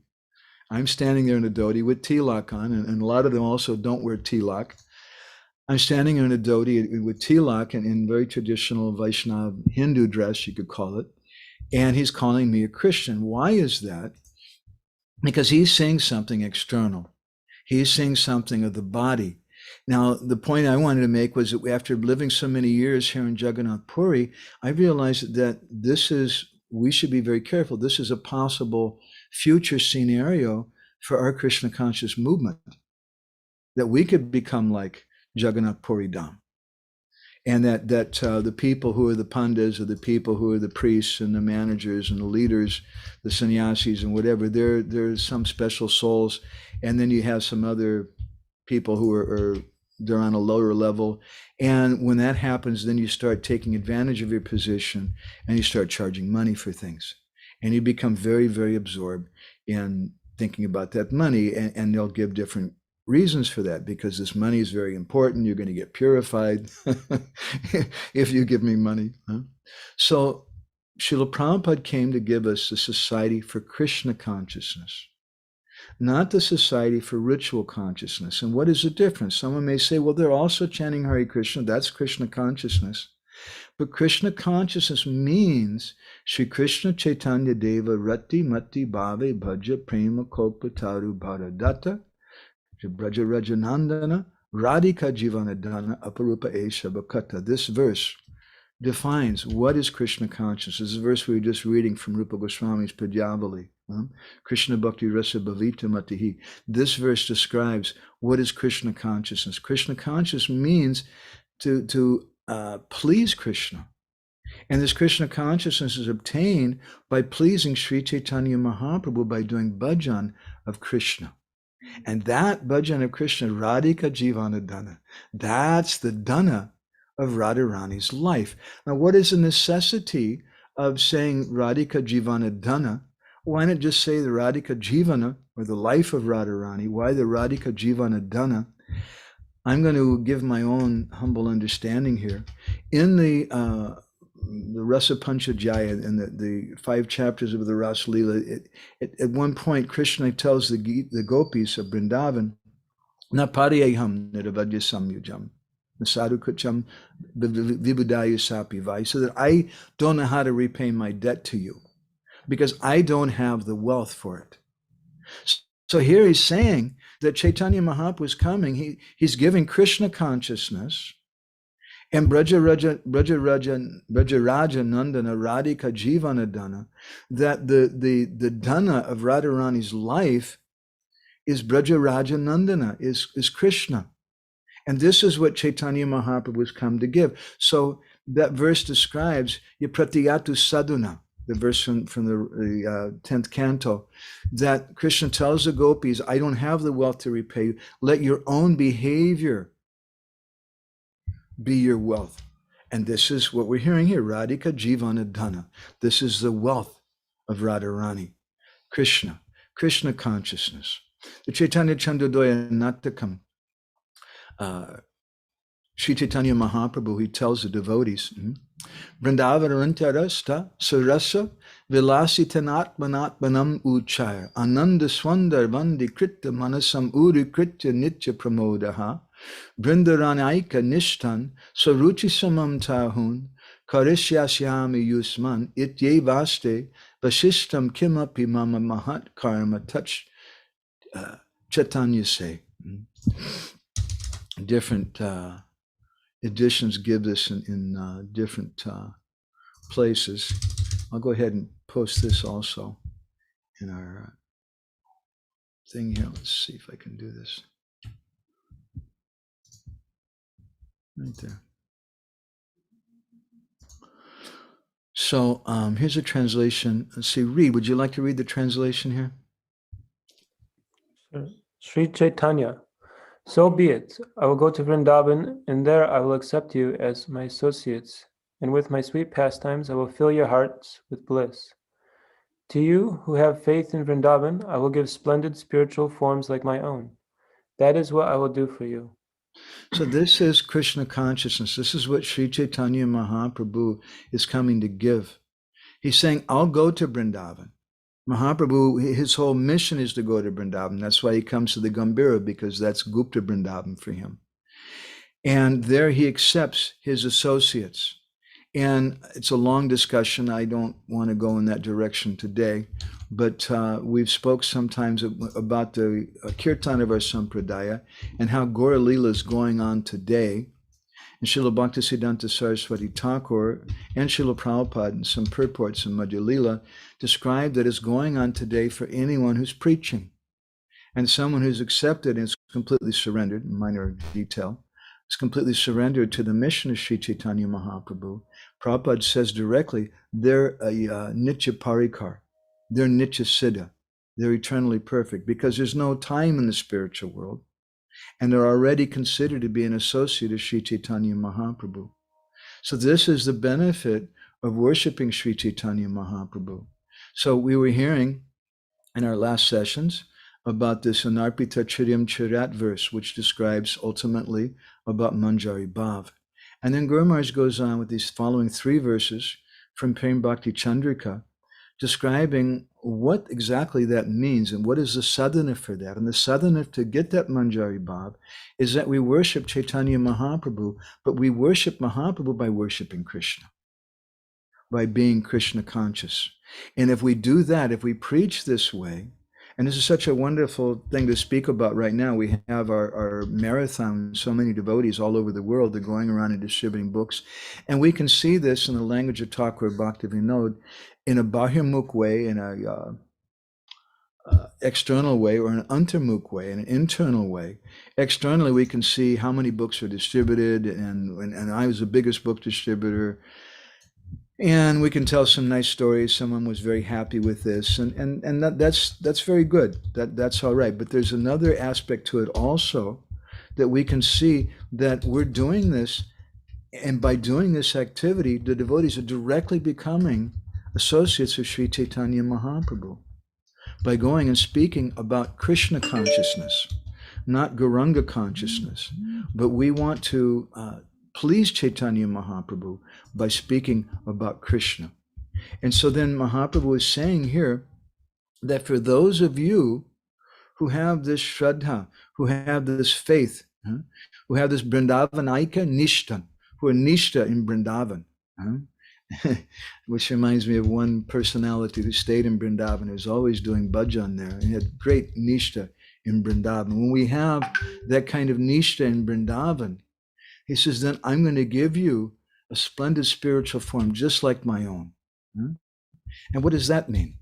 I'm standing there in a dhoti with tilak on, and a lot of them also don't wear tilak. I'm standing in a dhoti with tilak and in very traditional Vaishnava Hindu dress, you could call it, and he's calling me a Christian. Why is that? Because he's saying something external. He's saying something of the body. Now, the point I wanted to make was that after living so many years here in Jagannath Puri, I realized that we should be very careful. This is a possible future scenario for our Krishna conscious movement, that we could become like Jagannath Puri Dham. And that the people who are the pandas, or the people who are the priests and the managers and the leaders, the sannyasis and whatever, there's some special souls. And then you have some other people who they're on a lower level. And when that happens, then you start taking advantage of your position and you start charging money for things. And you become very, very absorbed in thinking about that money. And they'll give different reasons for that, because this money is very important. You're going to get purified if you give me money. So Srila Prabhupada came to give us the Society for Krishna Consciousness, not the Society for Ritual Consciousness. And what is the difference? Someone may say, well, they're also chanting Hare Krishna. That's Krishna consciousness. But Krishna consciousness means Shri Krishna Chaitanya Deva Rati Mati Bhave Bhaja Prema Kopataru Bharadatta Braja Rajanandana Radhika Jivanadana Aparupa Esha Bhakata. This verse defines what is Krishna consciousness. This is a verse we were just reading from Rupa Goswami's Padyavali. Krishna Bhakti Rasa Bhavita Matihi. This verse describes what is Krishna consciousness. Krishna consciousness means to please Krishna. And this Krishna consciousness is obtained by pleasing Sri Chaitanya Mahaprabhu by doing bhajan of Krishna. And that bhajan of Krishna, Radhika Jivana Dana, that's the dana of Radharani's life. Now, what is the necessity of saying Radhika Jivana Dana? Why not just say the Radhika Jivana, or the life of Radharani? Why the Radhika Jivana Dana? I'm going to give my own humble understanding here. In the Rasa Panchadhyaya, in the 5 chapters of the Ras Leela, at one point Krishna tells the gopis of Vrindavan, Na pariyaham niravadya samyujam, nasadu kucham vibudaya sapi vai, so that I don't know how to repay my debt to you, because I don't have the wealth for it. So here he's saying that Chaitanya Mahaprabhu is coming. He's giving Krishna consciousness, and Braja Raja Nandana Radhika Jivana Dana, that the dana of Radharani's life is Braja Raja Nandana, is Krishna. And this is what Chaitanya Mahaprabhu has come to give. So that verse describes Yapratiyatu Sadhuna. the verse from the 10th canto, that Krishna tells the gopis, I don't have the wealth to repay you. Let your own behavior be your wealth. And this is what we're hearing here, Radhika Jivana Dhana. This is the wealth of Radharani, Krishna, Krishna consciousness. The Chaitanya Chandodoya Natakam, Sri Chaitanya Mahaprabhu, he tells the devotees, Vrindavanantarasta Sarasa Vilasitanatmanatmanam Uchaya Ananda Swandar Vandi Krita Manasam Uri Kritya Nitya Pramodaha Vrindaranaika Nishtan Saruchi Samam Tahun Karisyasyami Yusman Itye Vaste Vasishtam Kimapi Mama Mahat Karma Touch Chaitanya say. Different editions give this in different places. I'll go ahead and post this also in our thing here. Let's see if I can do this. Right there. So here's a translation. Let's see, Reed, would you like to read the translation here? Sure. Sri Chaitanya, so be it. I will go to Vrindavan, and there I will accept you as my associates, and with my sweet pastimes I will fill your hearts with bliss. To you who have faith in Vrindavan, I will give splendid spiritual forms like my own. That is what I will do for you. So this is Krishna consciousness. This is what Sri Chaitanya Mahaprabhu is coming to give. He's saying, I'll go to Vrindavan. Mahaprabhu, his whole mission is to go to Vrindavan. That's why he comes to the Gambhira, because that's Gupta Vrindavan for him. And there he accepts his associates. And it's a long discussion. I don't want to go in that direction today. But we've spoke sometimes about the kirtan of our sampradaya and how Gaura Leela is going on today. And Srila Bhaktisiddhanta Saraswati Thakur and Srila Prabhupada in some purports in Madhya Leela describe that it's going on today for anyone who's preaching. And someone who's accepted and is completely surrendered, minor detail, is completely surrendered to the mission of Sri Chaitanya Mahaprabhu. Prabhupada says directly, they're a Nitya Parikar. They're Nitya Siddha. They're eternally perfect because there's no time in the spiritual world. And they're already considered to be an associate of Sri Chaitanya Mahaprabhu. So this is the benefit of worshiping Sri Chaitanya Mahaprabhu. So we were hearing in our last sessions about this Anarpita Chiryam Chirat verse, which describes ultimately about Manjari Bhav. And then Guru Maharaj goes on with these following 3 verses from Prema-bhakti-candrika, describing what exactly that means and what is the sadhana for that. And the sadhana to get that Manjari Bhav is that we worship Chaitanya Mahaprabhu, but we worship Mahaprabhu by worshiping Krishna, by being Krishna conscious. And if we do that, if we preach this way, and this is such a wonderful thing to speak about right now. We have our marathon, so many devotees all over the world. They're going around and distributing books. And we can see this in the language of Thakur Bhaktivinoda in a bahirmukh way, in a external way, or an antarmukh way, in an internal way. Externally, we can see how many books are distributed, and I was the biggest book distributor. And we can tell some nice stories. Someone was very happy with this, and that's very good. That's all right. But there's another aspect to it also, that we can see that we're doing this, and by doing this activity, the devotees are directly becoming associates of Sri Chaitanya Mahaprabhu by going and speaking about Krishna consciousness, not Gauranga consciousness. But we want to please Chaitanya Mahaprabhu by speaking about Krishna. And so then Mahaprabhu is saying here that for those of you who have this Shraddha, who have this faith, who have this Vrindavanaika Nishtan, who are Nishta in Vrindavan, which reminds me of one personality who stayed in Vrindavan, who was always doing bhajan there, and had great Nishta in Vrindavan. When we have that kind of Nishta in Vrindavan, he says, then I'm going to give you a splendid spiritual form, just like my own. And what does that mean?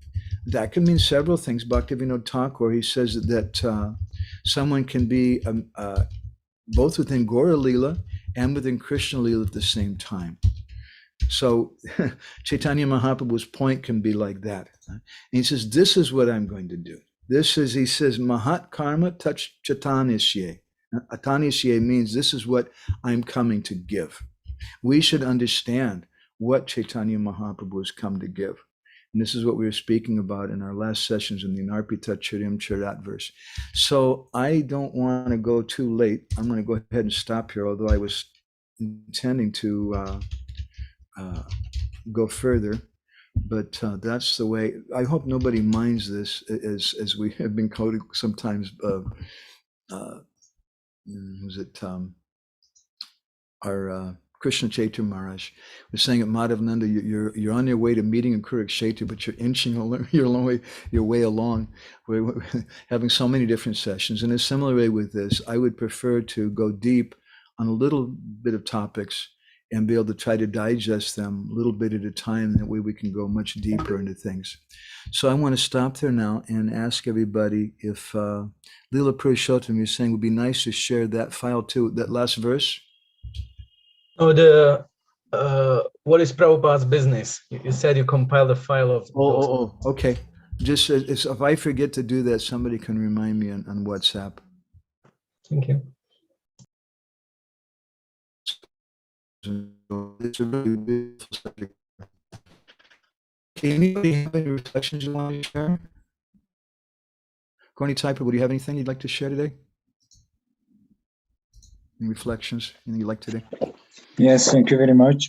That can mean several things. Bhaktivinoda Thakur, he says that someone can be both within Gaura Leela and within Krishna Leela at the same time. So Chaitanya Mahaprabhu's point can be like that. And he says, this is what I'm going to do. This is, he says, Mahat Karma Touch Chaitanyasye. Atanyasye means this is what I'm coming to give. We should understand what Chaitanya Mahaprabhu has come to give. And this is what we were speaking about in our last sessions in the Narpita Charim Charat verse. So I don't want to go too late. I'm going to go ahead and stop here, although I was intending to go further. But that's the way. I hope nobody minds this, as we have been quoted sometimes. Was it our Krishna Chaitanya Maharaj was saying at Madhavananda, you're on your way to meeting in Kurukshetra, but you're inching your way along. We're having so many different sessions. In a similar way with this, I would prefer to go deep on a little bit of topics and be able to try to digest them a little bit at a time. That way we can go much deeper into things. So I want to stop there now and ask everybody if Leela Purushottam, you're saying would be nice to share that file too, that last verse. Oh, what is Prabhupada's business? You said you compiled a file of. Okay. Just if I forget to do that, somebody can remind me on WhatsApp. Thank you. It's a really beautiful subject. Okay, anybody have any reflections you want to share? Gorni Typer, would you have anything you'd like to share today? Any reflections? Anything you'd like today? Yes, thank you very much.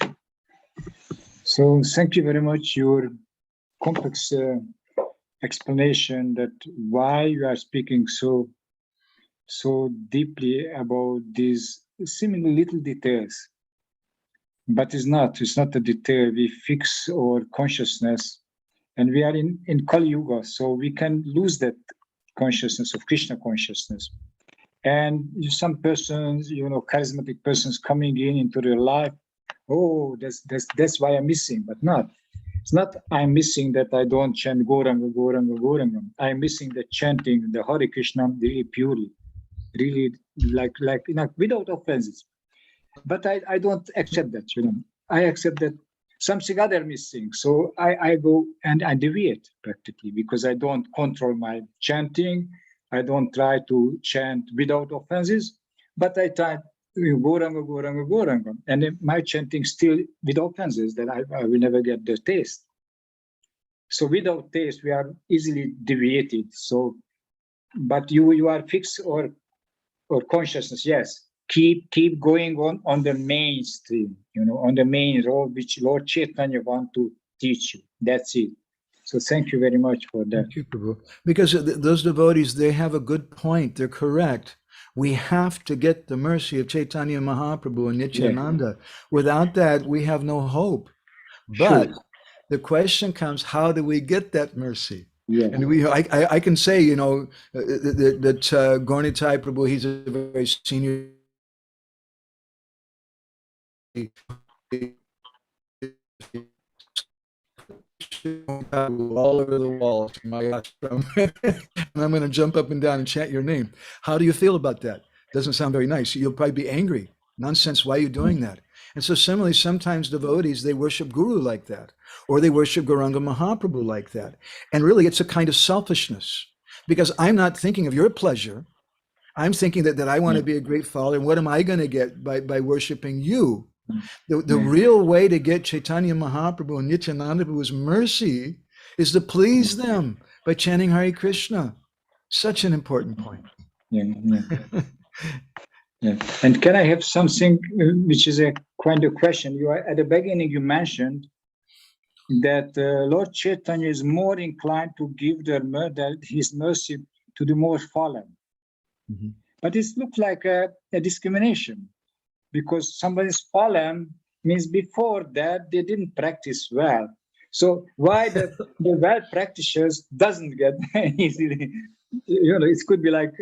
So thank you very much, your complex explanation that why you are speaking so deeply about these seemingly little details. But it's not a detail. We fix our consciousness, and we are in Kali Yuga, so we can lose that consciousness of Krishna consciousness. And some persons, charismatic persons coming into their life, oh, that's why I'm missing, but not. It's not I'm missing that I don't chant Gauranga, Gauranga, Gauranga. I'm missing the chanting, the Hare Krishna, really purely, really like without offenses. But I don't accept that, I accept that something other missing. So I go and I deviate practically because I don't control my chanting. I don't try to chant without offenses, but I try Gauranga, Gauranga, Gauranga. And my chanting still with offenses that I will never get the taste. So without taste, we are easily deviated. So, but you are fixed or consciousness, yes. Keep going on the mainstream, on the main road which Lord Chaitanya want to teach you. That's it. So thank you very much for that. Thank you, Prabhu. Because those devotees, they have a good point. They're correct. We have to get the mercy of Chaitanya Mahaprabhu and Nityananda. Yeah. Without that, we have no hope. But the question comes, how do we get that mercy? Yeah. And I can say, that Gaurnitai Prabhu, he's a very senior all over the walls, my ashram. And I'm going to jump up and down and chant your name. How do you feel about that? Doesn't sound very nice. You'll probably be angry. Nonsense, why are you doing that? And so similarly, sometimes devotees, they worship Guru like that, or they worship Gauranga Mahaprabhu like that. And really, it's a kind of selfishness, because I'm not thinking of your pleasure. I'm thinking that I want to be a great follower, and what am I going to get by worshiping you? The real way to get Chaitanya Mahaprabhu and Nityananda Prabhu's mercy is to please them by chanting Hare Krishna. Such an important point. Yeah. And can I have something which is a kind of question? At the beginning you mentioned that Lord Chaitanya is more inclined to give his mercy to the more fallen. Mm-hmm. But it looks like a discrimination. Because somebody's fallen means before that they didn't practice well. So why the well practitioners doesn't get easily? It could be like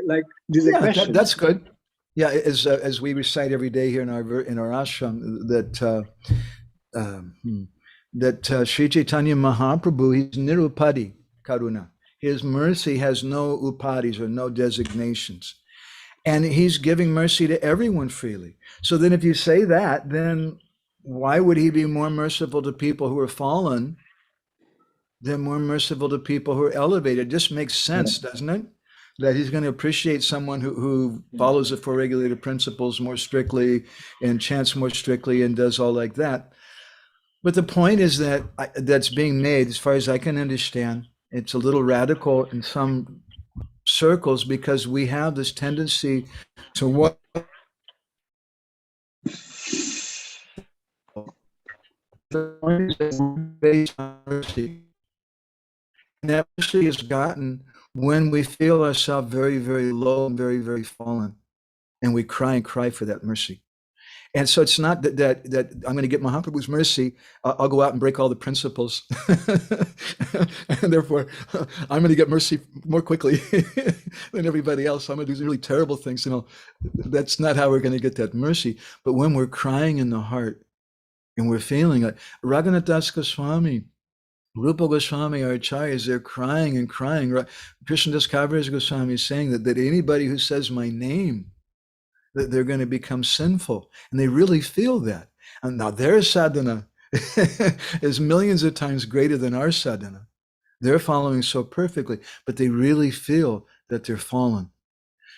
this. Yeah, question. That's good. Yeah, as we recite every day here in our ashram, that Sri Chaitanya Mahaprabhu, he's nirupadi karuna. His mercy has no upadis or no designations. And he's giving mercy to everyone freely. So then if you say that, then why would he be more merciful to people who are fallen than more merciful to people who are elevated? It just makes sense, doesn't it? That he's going to appreciate someone who follows the four regulated principles more strictly and chants more strictly and does all like that. But the point is that that's being made, as far as I can understand, it's a little radical in some circles because we have this tendency to what based on mercy. And that mercy is gotten when we feel ourselves very, very low and very, very fallen. And we cry and cry for that mercy. And so it's not that I'm going to get Mahaprabhu's mercy. I'll go out and break all the principles. And therefore, I'm going to get mercy more quickly than everybody else. I'm going to do really terrible things. That's not how we're going to get that mercy. But when we're crying in the heart and we're feeling it, Raghunath Das Goswami, Rupa Goswami, our acharyas, they're crying and crying. Krishnadas Kaviraj Goswami is saying that anybody who says my name, that they're going to become sinful. And they really feel that. And now their sadhana is millions of times greater than our sadhana. They're following so perfectly, but they really feel that they're fallen.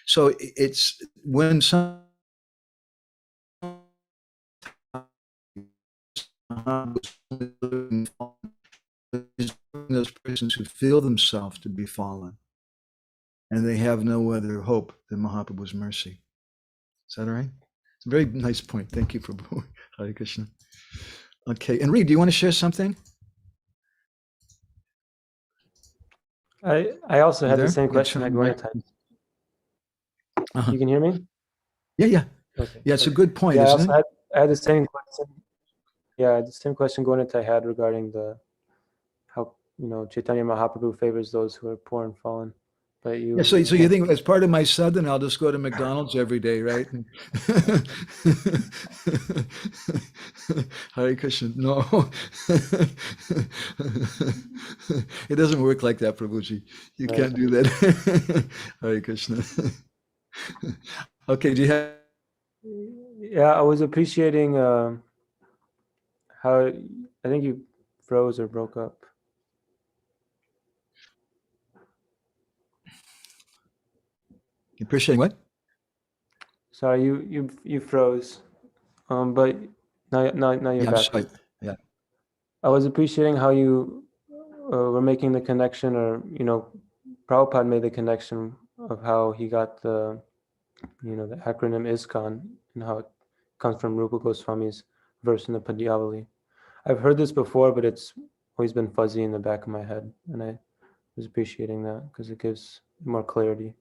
So it's when some those persons who feel themselves to be fallen, and they have no other hope than Mahaprabhu's mercy. Is that all right? It's a very nice point. Thank you, Prabhu. Hare Krishna. Okay, and Reed, do you want to share something? I also had the same question at one time. You can hear me? Yeah. Okay. Yeah, it's a good point, yeah, isn't it? I had the same question. Yeah, the same question Gwanita had regarding how Chaitanya Mahaprabhu favors those who are poor and fallen. But you, so you think as part of my sadhana, I'll just go to McDonald's every day, right? Hare Krishna. No. It doesn't work like that, Prabhuji. You can't do that. Hare Krishna. Okay, do you have... Yeah, I was appreciating how, I think you froze or broke up. You appreciating what? Sorry, you froze. But now you're back. Sorry. Yeah. I was appreciating how you were making the connection, or Prabhupada made the connection of how he got the acronym ISKCON and how it comes from Rupa Goswami's verse in the Padyavali. I've heard this before, but it's always been fuzzy in the back of my head, and I was appreciating that because it gives more clarity.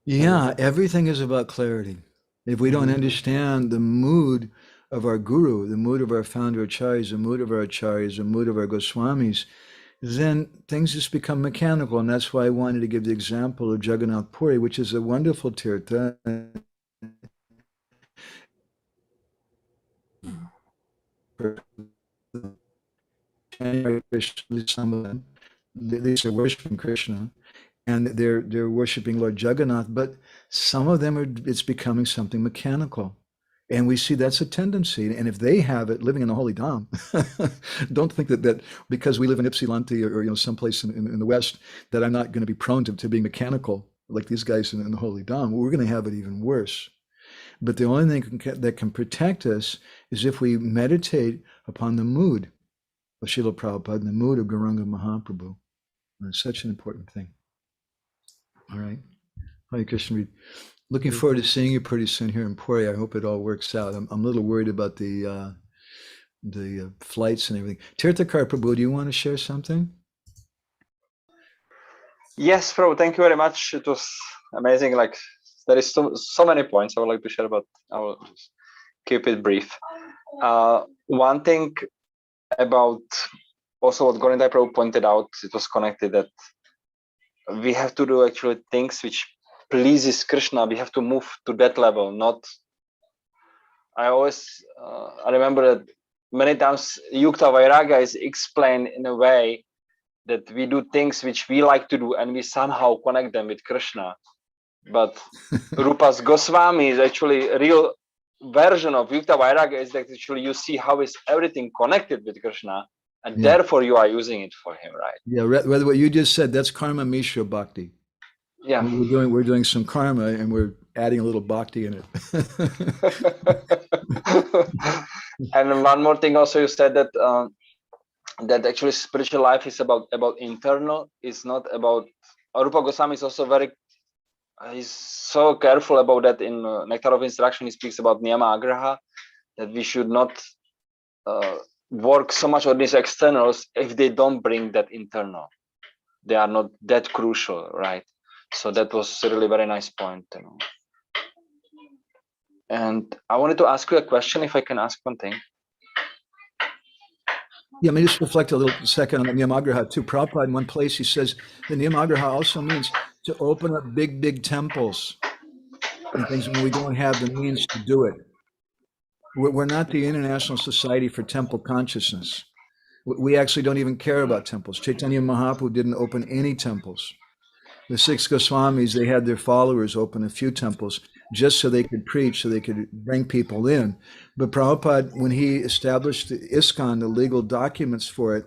Yeah, everything is about clarity. If we don't understand the mood of our guru, the mood of our founder acharyas, the mood of our acharyas, the mood of our Goswamis, then things just become mechanical. And that's why I wanted to give the example of Jagannath Puri, which is a wonderful tirtha. Some of them, these are worshiping Krishna, and they're worshiping Lord Jagannath, but some of them it's becoming something mechanical. And we see that's a tendency. And if they have it living in the holy dham, don't think that because we live in Ypsilanti or someplace in the West, that I'm not going to be prone to being mechanical like these guys in the holy dham. We're going to have it even worse. But the only thing that can protect us is if we meditate upon the mood of Srila Prabhupada and the mood of Gauranga Mahaprabhu. And it's such an important thing. All right. Hare Krishna. Looking forward to seeing you pretty soon here in Puri. I hope it all works out. I'm a little worried about the flights and everything. Tirthakar Prabhu, do you want to share something? Yes, Prabhu, thank you very much. It was amazing. Like, there is so many points I would like to share, but I will just keep it brief. One thing about also what Govinda Prabhu pointed out, it was connected that we have to do actually things which pleases Krishna. We have to move to that level. Not. I remember that many times Yukta Vairaga is explained in a way that we do things which we like to do and we somehow connect them with Krishna. But Rupa's Goswami is actually real version of Yukta Vairagya is that actually you see how is everything connected with Krishna, and Yeah. therefore you are using it for him, right? Yeah, rather what you just said, that's karma mishra bhakti. Yeah. We're doing some karma and we're adding a little bhakti in it. And one more thing also, you said that that actually spiritual life is about internal, it's not about. Rupa Goswami is also very he's so careful about that. In Nectar of Instruction, he speaks about niyama agraha, that we should not work so much on these externals if they don't bring that internal. They are not that crucial, right? So that was really very nice point, you know. And I wanted to ask you a question, if I can ask one thing. Yeah, let me just reflect a little second on the Niyamagraha too. Prabhupada, in one place, he says the Niyamagraha also means to open up big temples and things when we don't have the means to do it. We're not the International Society for Temple Consciousness. We actually don't even care about temples. Chaitanya Mahaprabhu didn't open any temples. The six Goswamis, they had their followers open a few temples just so they could preach, so they could bring people in. But Prabhupada, when he established the ISKCON, the legal documents for it,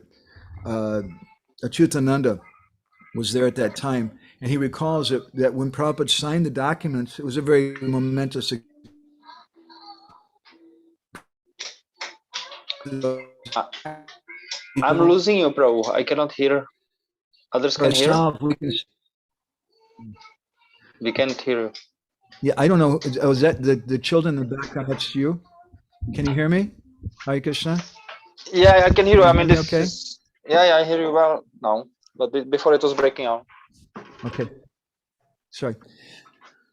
Achyutananda was there at that time, and he recalls that when Prabhupada signed the documents, it was a very momentous. I'm losing you, Prabhu. I cannot hear. Others can hear. We can't hear you. Yeah, I don't know. Is that the children in the background? That's you. Can you hear me? Hare Krishna. Yeah, I can hear you. I mean, this okay? is, yeah, I hear you well now. But before it was breaking out. Okay. Sorry.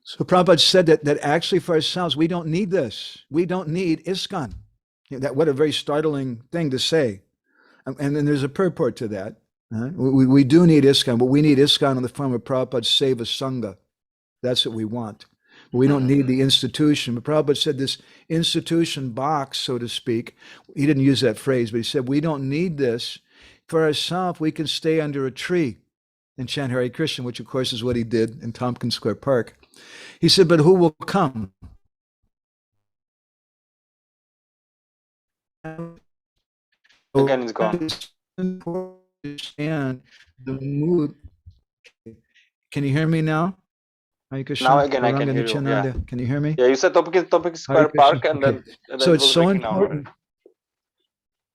So Prabhupada said that actually for ourselves, we don't need this. We don't need ISKCON. What a very startling thing to say. And then there's a purport to that. We do need ISKCON, but we need ISKCON in the form of Prabhupada's Seva Sangha. That's what we want. We don't need the institution. But Prabhupada said this institution box, so to speak. He didn't use that phrase, but he said, we don't need this. For ourselves, we can stay under a tree and chant Hare Krishna, which of course is what he did in Tompkins Square Park. He said, but who will come? Again, it's gone. Understand the mood. Can you hear me now? Now again, I can hear you. Yeah. Can you hear me? Yeah, you said Tompkins Square Park, and okay. then so it it's was so breaking important. down.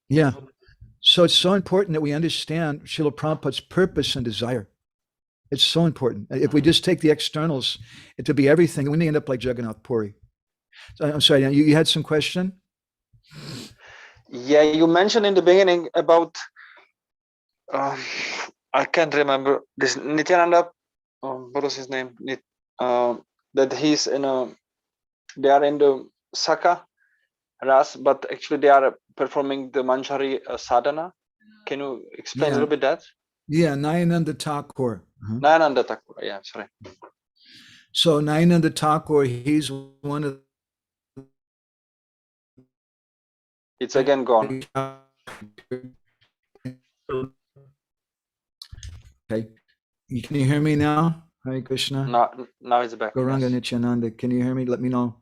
Yeah. So it's so important that we understand Srila Prabhupada's purpose and desire. It's so important. If we just take the externals to be everything, we may end up like Jagannath Puri. So, I'm sorry, you had some question? Yeah, you mentioned in the beginning about, I can't remember, this Nityananda, what was his name? That he's they are in the Saka Ras, but actually they are performing the Manjari sadhana. Can you explain a little bit that? Yeah, Nayananda Thakur. Nayananda Thakur, yeah, sorry. So Nayananda Thakur, he's one of. It's again gone. Okay, can you hear me now? Hare Krishna. Now it's back. Gauranga Yes. Nityananda, can you hear me? Let me know.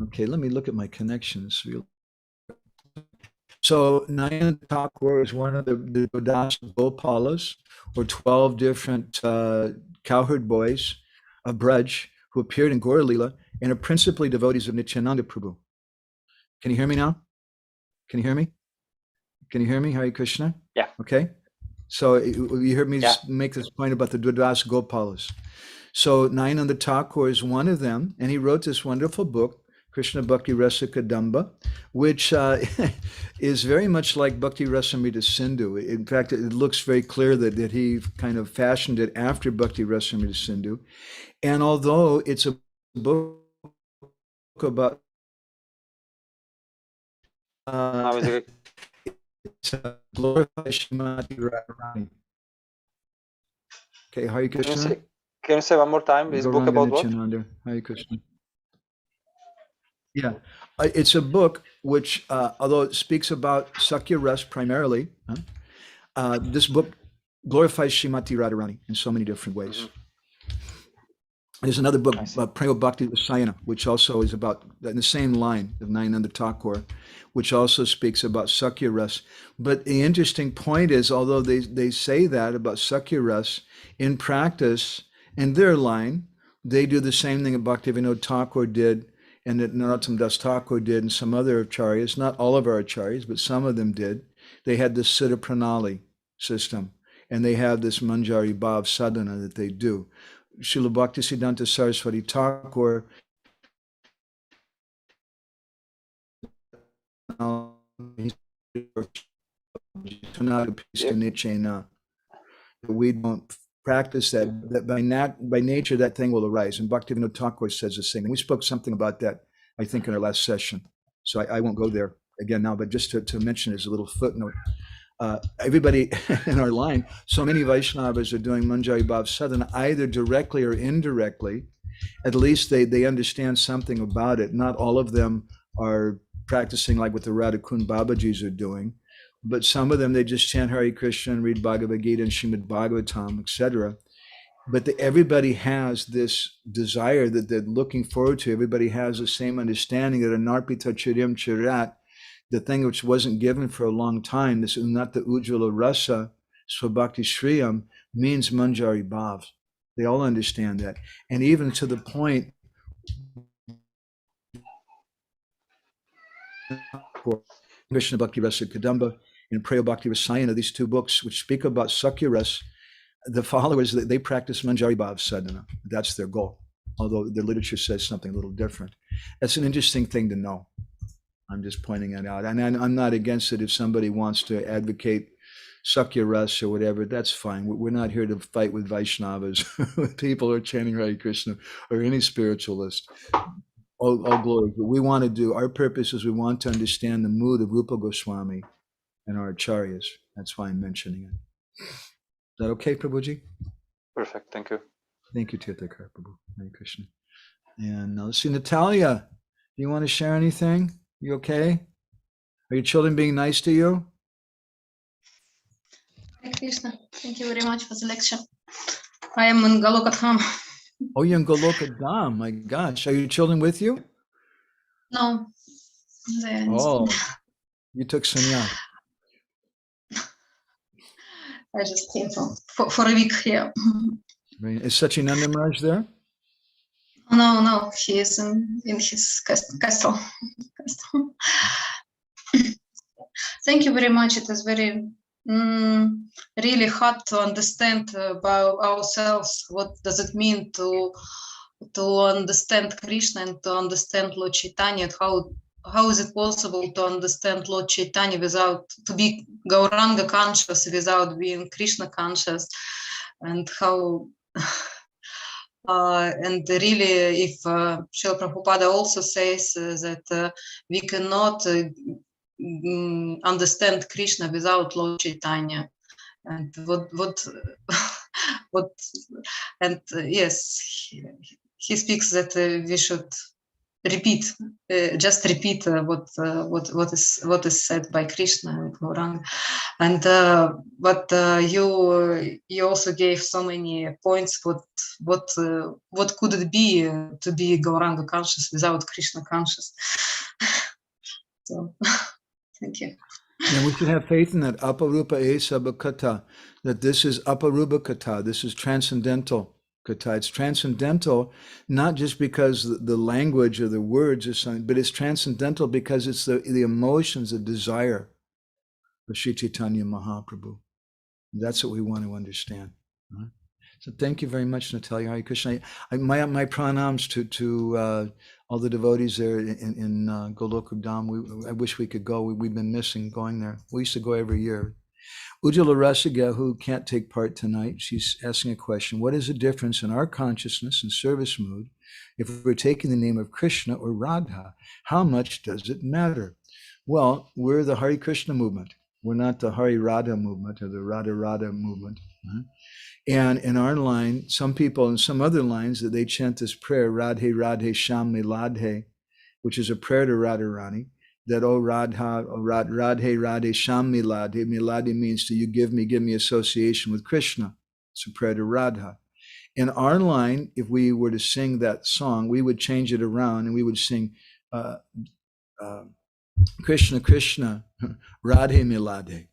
Okay, let me look at my connections. So Nayananda Thakur is one of the Godas Gopalas, or 12 different cowherd boys of Braj who appeared in Gaura Leela and are principally devotees of Nityananda Prabhu. Can you hear me now? Can you hear me? Can you hear me? Hare Krishna? Yeah. Okay. So you heard me make this point about the Dwadas Gopalas. So Nayananda Thakur is one of them, and he wrote this wonderful book, Krishna Bhakti Rasa Kadamba, which is very much like Bhakti Rasamrita Sindhu. In fact, it looks very clear that he kind of fashioned it after Bhakti Rasamrita Sindhu. And although it's a book about it's a glorified Srimati Radharani. Okay, Hare Krishna. Can you say one more time? This book about what? Hare Krishna. Yeah, it's a book which, although it speaks about Sakya Ras primarily, this book glorifies Srimati Radharani in so many different ways. There's another book, I see. Prema-bhakti-candrika, which also is about, in the same line of Nayananda Thakur, which also speaks about Sakya Ras. But the interesting point is, although they say that about Sakya Ras, in practice, in their line, they do the same thing that Bhaktivinoda Thakur did, and that Narottam Das Thakur did, and some other acharyas, not all of our acharyas, but some of them did. They had this Siddha Pranali system, and they have this Manjari Bhav sadhana that they do. Srila Bhaktisiddhanta Saraswati Thakur we don't practice that by nature that thing will arise. And Bhaktivinoda Thakur says the same. And we spoke something about that, I think, in our last session. So I won't go there again now, but just to mention as a little footnote. Everybody in our line, so many Vaishnavas are doing Manjari Bhav Sadhana, either directly or indirectly. At least they understand something about it. Not all of them are practicing like what the Radhakund Babajis are doing, but some of them, they just chant Hare Krishna and read Bhagavad Gita and Srimad Bhagavatam, etc. But everybody has this desire that they're looking forward to. Everybody has the same understanding that Anarpita Chiryam Chirat, the thing which wasn't given for a long time, this Unnata Ujjvala Rasa Swabhakti Shriyam, means Manjari Bhav. They all understand that. And even to the point, Krishna Bhakti Rasa Kadamba and Prema Bhakti Rasayana, these two books which speak about Sakya Ras, the followers, they practice Manjari Bhav sadhana. That's their goal, although the literature says something a little different. That's an interesting thing to know. I'm just pointing it out. And I'm not against it if somebody wants to advocate Sakya Ras or whatever, that's fine. We're not here to fight with Vaishnavas, with people who are chanting Hare Krishna, or any spiritualist. All glory. What we want to do, our purpose is we want to understand the mood of Rupa Goswami and our acharyas. That's why I'm mentioning it. Is that okay, Prabhuji? Perfect. Thank you. Thank you, Tirthakar Prabhu. Hare Krishna. And let's see, Natalia, do you want to share anything? You okay? Are your children being nice to you? Hare Krishna. Thank you very much for the lecture. I am in Galokadham. Oh, you're in Golokadam. My gosh. Are your children with you? No. They are Oh, you took sannyas. I just came for a week here. Is Sachinanda Maharaj there? No, he is in his castle. Thank you very much. It is very really hard to understand about ourselves. What does it mean to understand Krishna and to understand Lord Chaitanya? How is it possible to understand Lord Chaitanya without to be Gauranga conscious without being Krishna conscious? And how and really, if Srila Prabhupada also says that we cannot understand Krishna without Lord Chaitanya, and what and yes, he speaks that we should repeat, just repeat what is said by Krishna and Gauranga. And but you also gave so many points. What could it be to be Gauranga conscious without Krishna conscious? So, thank you. And we should have faith in that aparupa esabha kata, that this is aparupa kata, this is transcendental kata. It's transcendental not just because the language or the words or something, but it's transcendental because it's the emotions, the desire of Sri Chaitanya Mahaprabhu. That's what we want to understand. Right? So thank you very much, Natalia. Hare Krishna. My pranams to all the devotees there in Golokadam. I wish we could go. We've been missing going there. We used to go every year. Ujjvala Rasiga, who can't take part tonight, she's asking a question. What is the difference in our consciousness and service mood if we're taking the name of Krishna or Radha? How much does it matter? Well, we're the Hare Krishna movement. We're not the Hare Radha movement or the Radha Radha movement. Right? And in our line, some people in some other lines that they chant this prayer, Radhe Radhe Sham Miladhe, which is a prayer to Radharani, that Radhe Radhe Sham Miladhe. Miladhe means to give me association with Krishna. It's a prayer to Radha. In our line, if we were to sing that song, we would change it around and we would sing uh, Krishna, Krishna, Radhe Milade.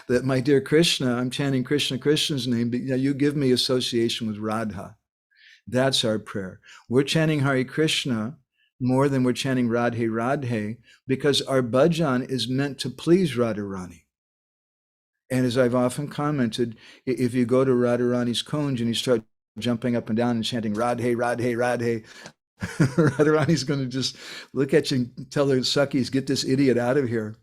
That, my dear Krishna, I'm chanting Krishna, Krishna's name, but you give me association with Radha. That's our prayer. We're chanting Hare Krishna more than we're chanting Radhe Radhe, because our bhajan is meant to please Radharani. And as I've often commented, if you go to Radharani's kunj and you start jumping up and down and chanting Radhe, Radhe, Radhe, Radharani's going to just look at you and tell her Sakis, get this idiot out of here.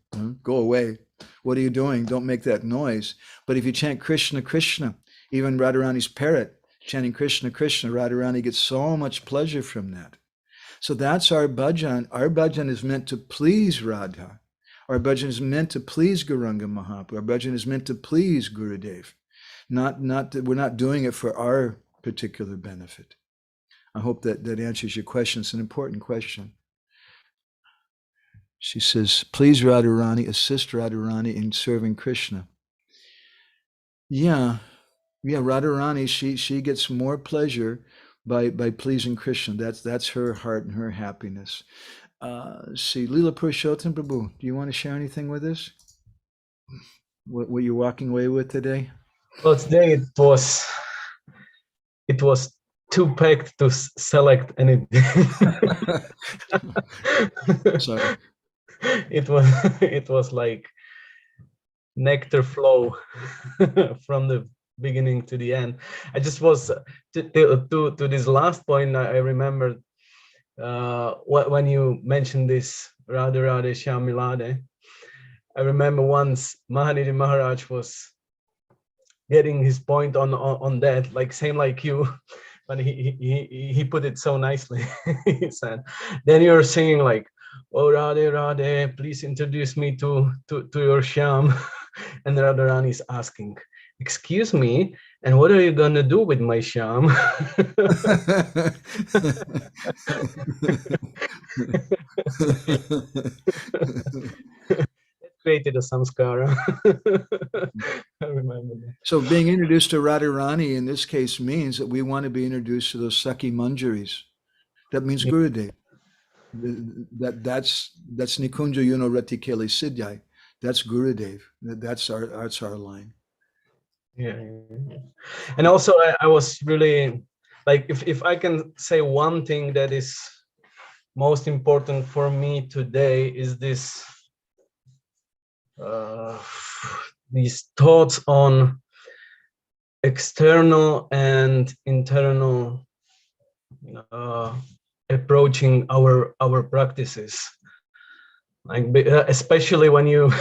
Go away. What are you doing? Don't make that noise. But if you chant Krishna, Krishna, even Radharani's parrot, chanting Krishna, Krishna, Radharani gets so much pleasure from that. So that's our bhajan. Our bhajan is meant to please Radha. Our bhajan is meant to please Gauranga Mahaprabhu. Our bhajan is meant to please Gurudev. Not that we're not doing it for our particular benefit. I hope that answers your question. It's an important question. She says, please Radharani, assist Radharani in serving Krishna. Yeah, Radharani, she gets more pleasure by pleasing Krishna. That's her heart and her happiness. See, Leela Purushottam Prabhu, do you want to share anything with us? What you're walking away with today? Well, today it was too packed to select anything. Sorry. It was like nectar flow from the beginning to the end. I just was to this last point. I remembered when you mentioned this Radhe Radhe Shyamilade. I remember once Mahanidi Maharaj was getting his point on that, like same like you, but he put it so nicely. He said, then you're singing like, oh Radhe Radhe, please introduce me to your Shyam. And Radharani is asking, excuse me, and what are you gonna do with my Shyam? It created a samskara. I remember that. So being introduced to Radharani in this case means that we want to be introduced to those Sakhi Manjaris. That means Gurudev. That's Nikunja Yuno Rati Keli Siddhai. That's Gurudev. That's our line. Yeah. And also I was really like, if I can say one thing that is most important for me today is this these thoughts on external and internal approaching our practices, like especially when you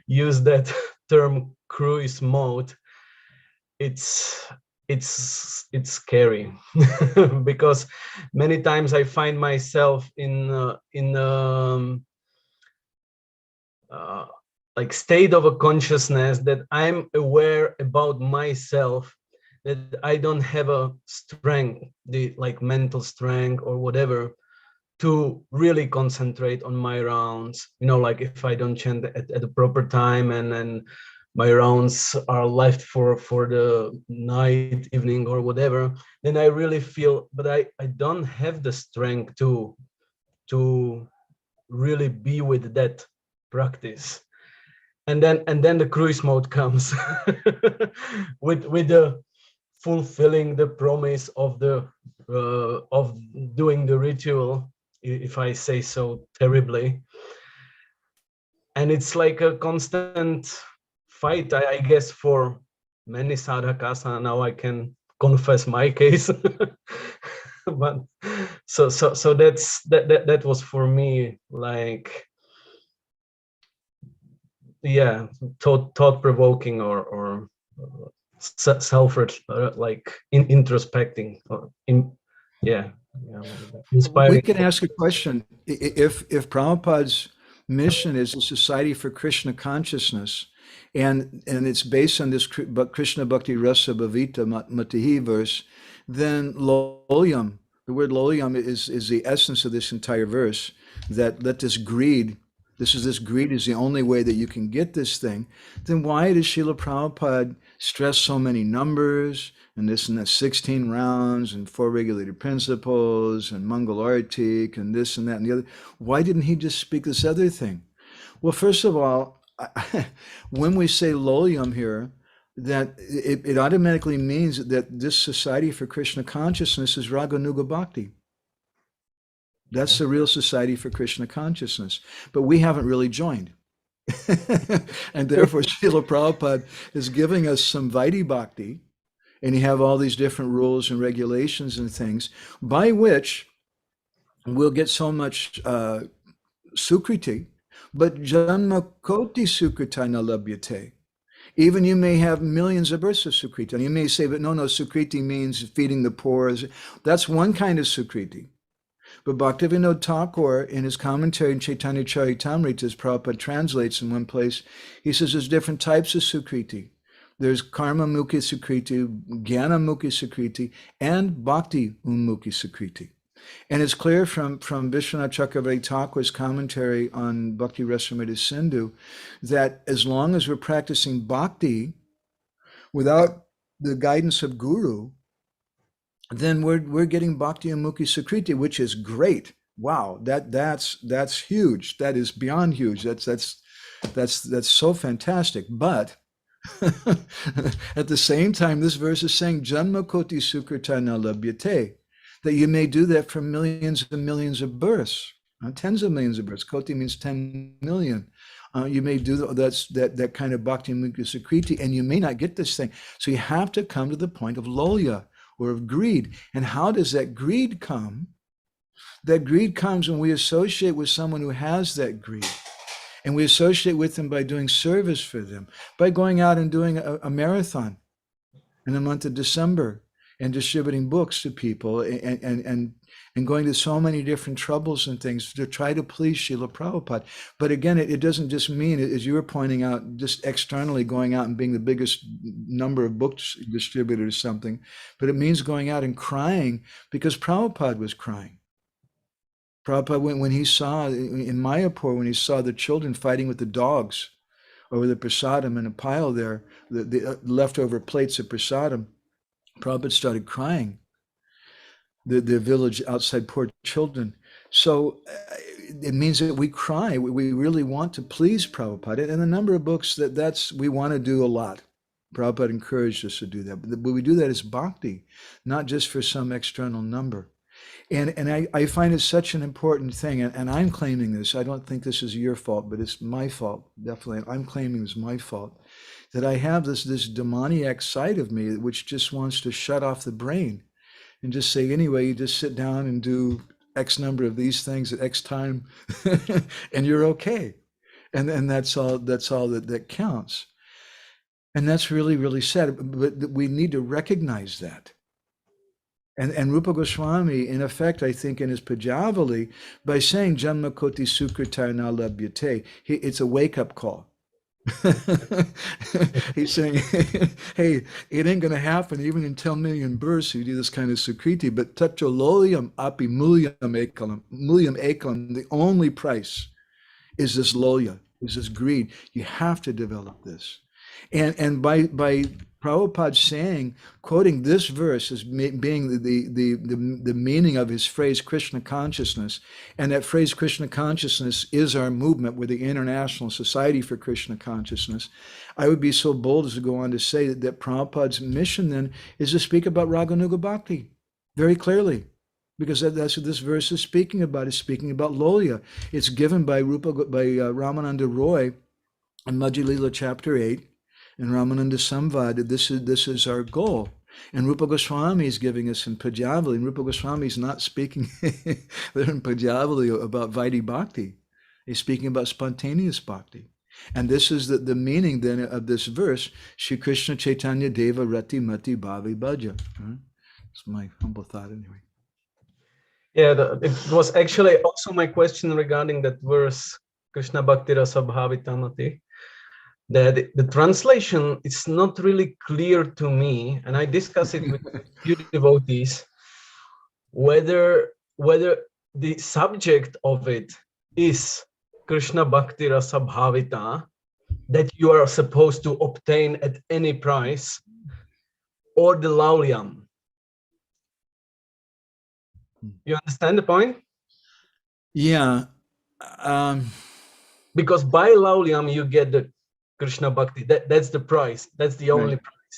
use that term cruise mode. It's scary because many times I find myself in like state of a consciousness that I'm aware about myself, that I don't have a strength, the like mental strength or whatever, to really concentrate on my rounds. You know, like if I don't chant at the proper time and then my rounds are left for the night, evening or whatever, then I really feel, but I don't have the strength to really be with that practice. And then the cruise mode comes with the fulfilling the promise of the of doing the ritual, if I say so terribly. And it's like a constant fight, I guess, for many sadhakas. And now I can confess my case. But so that was for me like, yeah, thought-provoking or self like introspecting, or inspiring. We can ask a question. If Prabhupada's mission is a society for Krishna consciousness, and it's based on this Krishna Bhakti Rasa Bhavita Matahi verse, then loyam, the word loyam is the essence of this entire verse, that let this greed this greed is the only way that you can get this thing, then why does Srila Prabhupada stress so many numbers and this and that, 16 rounds and 4 regulated principles and Mangalartik and this and that and the other? Why didn't he just speak this other thing? Well, first of all, when we say loyam here, that it automatically means that this Society for Krishna Consciousness is Raganuga Bhakti. That's the real Society for Krishna Consciousness. But we haven't really joined. And therefore, Srila Prabhupada is giving us some Vaidhi Bhakti, and you have all these different rules and regulations and things by which we'll get so much sukriti, but janma koti sukrita na labhyate. Even you may have millions of births of sukriti. And you may say, but no, sukriti means feeding the poor. That's one kind of sukriti. But Bhaktivinoda Thakur, in his commentary in Chaitanya Charitamrita, as Prabhupada translates in one place, he says there's different types of sukriti. There's karma mukhi sukriti, jnana mukhi sukriti, and bhakti mukhi sukriti. And it's clear from Vishwanath Chakravarti Thakur's commentary on Bhakti Rasamrita Sindhu that as long as we're practicing bhakti without the guidance of Guru, then we're getting bhakti and mukhi sukriti, which is great. Wow, that's huge. That is beyond huge. That's so fantastic. But at the same time, this verse is saying janma koti sukrita na labhyate, that you may do that for millions and millions of births, tens of millions of births. Koti means 10 million. You may do that kind of bhakti mukhi sukriti, and you may not get this thing. So you have to come to the point of lolya, or of greed. And how does that greed come? That greed comes when we associate with someone who has that greed. And we associate with them by doing service for them, by going out and doing a marathon in the month of December and distributing books to people and going to so many different troubles and things to try to please Srila Prabhupada. But again, it doesn't just mean, as you were pointing out, just externally going out and being the biggest number of books distributed or something, but it means going out and crying because Prabhupada was crying. Prabhupada, when he saw in Mayapur, when he saw the children fighting with the dogs over the prasadam in a pile there, the leftover plates of prasadam, Prabhupada started crying. The village outside poor children. So it means that we cry. We really want to please Prabhupada. And the number of books we want to do a lot. Prabhupada encouraged us to do that. But we do that as bhakti, not just for some external number. And I find it such an important thing. And I'm claiming this. I don't think this is your fault, but it's my fault. Definitely. I'm claiming it's my fault. That I have this demoniac side of me which just wants to shut off the brain. And just say, anyway, you just sit down and do X number of these things at X time, and you're okay. And that's all that counts. And that's really, really sad. But we need to recognize that. And Rupa Goswami, in effect, I think in his Pajavali, by saying Janma Koti Sukrita na labhyate, it's a wake-up call. He's saying, hey, it ain't going to happen even in 10 million births you do this kind of sukriti, but tato loyam api mulyam ekalam, the only price is this loya, is this greed. You have to develop this. And by Prabhupada saying, quoting this verse as being the meaning of his phrase Krishna consciousness, and that phrase Krishna consciousness is our movement with the International Society for Krishna Consciousness, I would be so bold as to go on to say that Prabhupada's mission then is to speak about Raganuga Bhakti very clearly, because that's what this verse is speaking about. It's speaking about Lolya. It's given by Ramananda Roy in Madhya Lila chapter 8. And Ramananda Samvad, this is our goal. And Rupa Goswami is giving us in Pajavali, and Rupa Goswami is not speaking there in Pajavali about Vaidhi Bhakti. He's speaking about spontaneous Bhakti. And this is the meaning then of this verse, Shri Krishna Chaitanya Deva Rati Mati Bhavi Bhaja. It's my humble thought anyway. Yeah, it was actually also my question regarding that verse, Krishna Bhakti Rasa Bhavitamati. That the translation is not really clear to me, and I discuss it with a few devotees, whether the subject of it is Krishna Bhakti Rasa Bhavita that you are supposed to obtain at any price, or the Laulyam. You understand the point? Yeah. Because by Laulyam you get the Krishna Bhakti. That's the price. That's the only Right. price.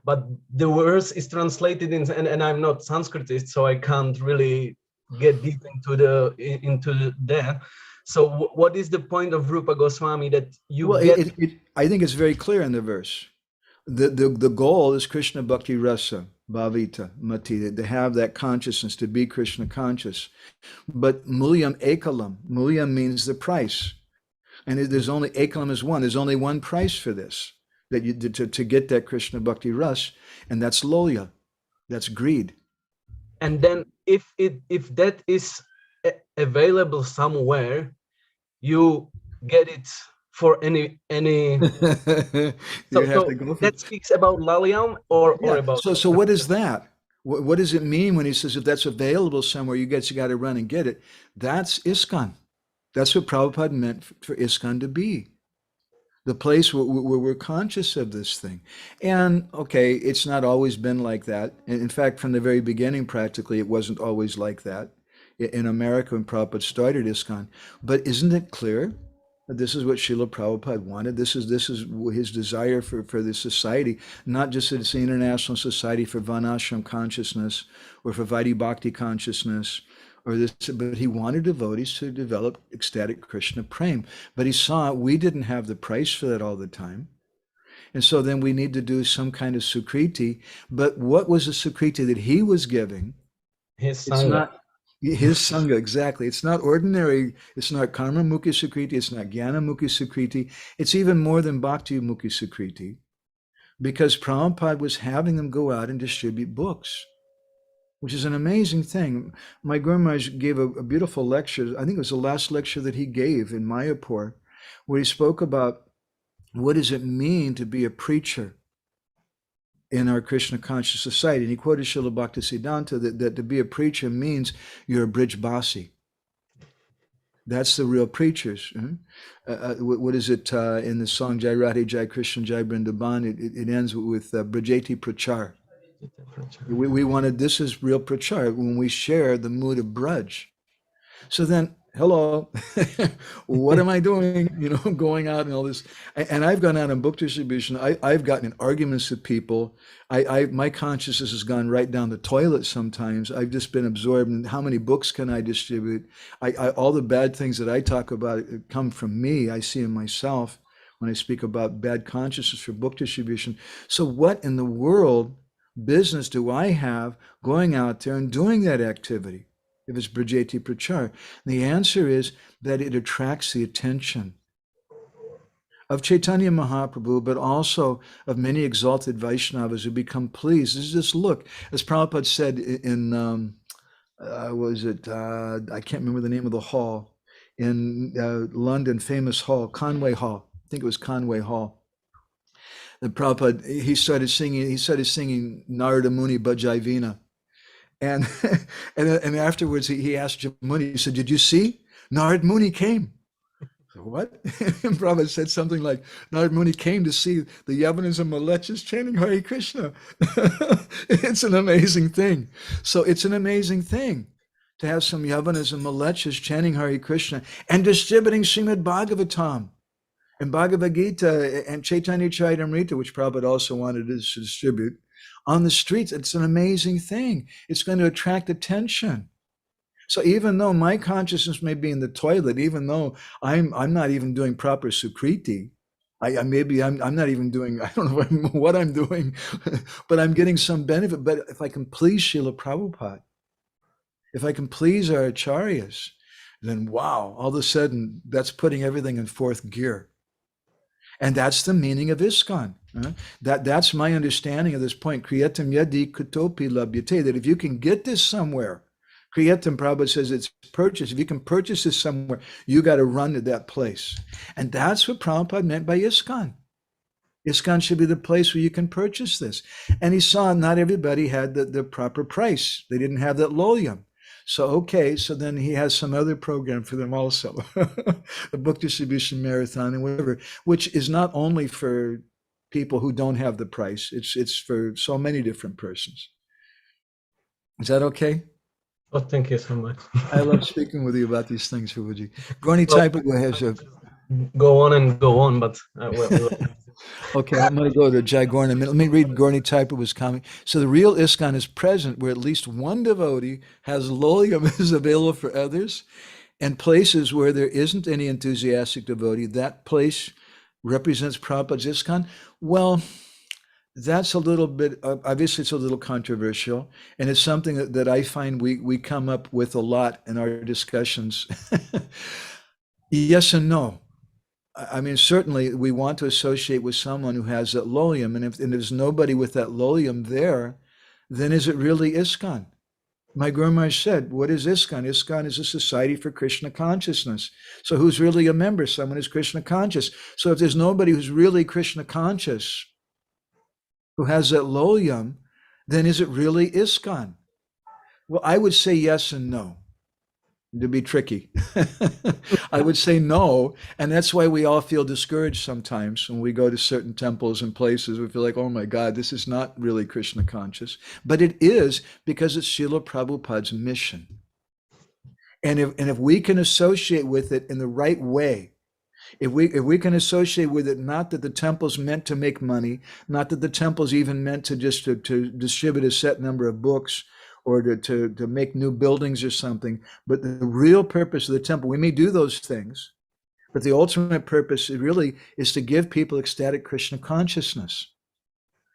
But the verse is translated in, and I'm not Sanskritist, so I can't really get deep into there. So what is the point of Rupa Goswami that you Well, get? I think it's very clear in the verse. The goal is Krishna Bhakti Rasa, Bhavita, Mati, to have that consciousness, to be Krishna conscious. But Mulyam Ekalam, Mulyam means the price. And there's only, Ekalam is one, there's only one price for this, that you to get that Krishna Bhakti Ras, and that's Lolya, that's greed. And then if that is available somewhere, you get it for any You have to go for that speaks about Laliam or about so what is that? What does it mean when he says if that's available somewhere, you got to run and get it? That's ISKCON. That's what Prabhupada meant for ISKCON to be. The place where we're conscious of this thing. And okay, it's not always been like that. In fact, from the very beginning, practically, it wasn't always like that. In America, when Prabhupada started ISKCON. But isn't it clear that this is what Srila Prabhupada wanted? This is his desire for this society, not just that it's the International Society for Varnashram Consciousness or for Vaidhi Bhakti Consciousness, or this, but he wanted devotees to develop ecstatic Krishna prema. But he saw we didn't have the price for that all the time. And so then we need to do some kind of sukriti. But what was the sukriti that he was giving? His Sangha. It's not his Sangha, exactly. It's not ordinary, it's not karma mukhi sukriti, it's not jnana mukhi sukriti. It's even more than bhakti mukhi sukriti, because Prabhupada was having them go out and distribute books, which is an amazing thing. My Guru Maharaj gave a beautiful lecture. I think it was the last lecture that he gave in Mayapur, where he spoke about what does it mean to be a preacher in our Krishna conscious society. And he quoted Srila Bhaktisiddhanta that to be a preacher means you're a Brijbasi. That's the real preachers. What is it in the song Jai Radhe Jai Krishna Jai Vrindavan? It ends with Brajeti Prachar. We wanted, this is real prachar, when we share the mood of Braj. So then, hello, what am I doing? Going out and all this. And I've gone out on book distribution. I've gotten in arguments with people. My consciousness has gone right down the toilet sometimes. I've just been absorbed in how many books can I distribute? All the bad things that I talk about come from me. I see in myself when I speak about bad consciousness for book distribution. So what in the world business do I have going out there and doing that activity if it's Brajeti Prachar? The answer is that it attracts the attention of Chaitanya Mahaprabhu, but also of many exalted Vaishnavas who become pleased. Just look, as Prabhupada said in, I can't remember the name of the hall, in London, famous hall, Conway Hall. I think it was Conway Hall. The Prabhupada, he started singing Narada Muni Bhajaivina. And afterwards he asked Jamuni, he said, did you see? Narada Muni came. So what? And Prabhupada said something like, Narada Muni came to see the Yavanas and Malechas chanting Hare Krishna. It's an amazing thing. So it's an amazing thing to have some Yavanas and Malechas chanting Hare Krishna and distributing Srimad Bhagavatam and Bhagavad Gita and Chaitanya Charitamrita, which Prabhupada also wanted to distribute on the streets. It's an amazing thing. It's going to attract attention. So even though my consciousness may be in the toilet, even though I'm not even doing proper sukriti, I'm not even doing, I don't know what I'm doing, but I'm getting some benefit. But if I can please Srila Prabhupada, if I can please our acharyas, then wow, all of a sudden that's putting everything in fourth gear. And that's the meaning of ISKCON. That's my understanding of this point. Kriyatam yadi kutopi labhyate, that if you can get this somewhere, Kriyatam, Prabhupada says it's purchased. If you can purchase this somewhere, you got to run to that place. And that's what Prabhupada meant by ISKCON. ISKCON should be the place where you can purchase this. And he saw not everybody had the proper price. They didn't have that lolyam. So, okay, so then he has some other program for them also, a book distribution marathon and whatever, which is not only for people who don't have the price, it's for so many different persons. Is that okay? Oh, thank you so much. I love speaking with you about these things, Prabhuji. Gorni Well, Taipa, go ahead, sir. go on and go on, but Okay, I'm going to go to Jai Gorni in a minute. Let me read Gorni Taipa was coming. So the real ISKCON is present where at least one devotee has lolium is available for others, and places where there isn't any enthusiastic devotee, that place represents Prabhupada's ISKCON. Well, that's a little bit, obviously it's a little controversial, and it's something that I find we come up with a lot in our discussions. Yes and no. I mean, certainly we want to associate with someone who has that lolium, and if there's nobody with that lolium there, then is it really ISKCON? My Guru Maharaj said, what is ISKCON? ISKCON is a society for Krishna consciousness. So who's really a member? Someone who's Krishna conscious. So if there's nobody who's really Krishna conscious, who has that lolium, then is it really ISKCON? Well, I would say yes and no. To be tricky. I would say no, and that's why we all feel discouraged sometimes when we go to certain temples and places. We feel like, oh my God, this is not really Krishna conscious. But it is, because it's Srila Prabhupada's mission. And if we can associate with it in the right way, if we can associate with it, not that the temple's meant to make money, not that the temple's even meant to just to distribute a set number of books, or to make new buildings or something, but the real purpose of the temple, we may do those things, but the ultimate purpose really is to give people ecstatic Krishna consciousness,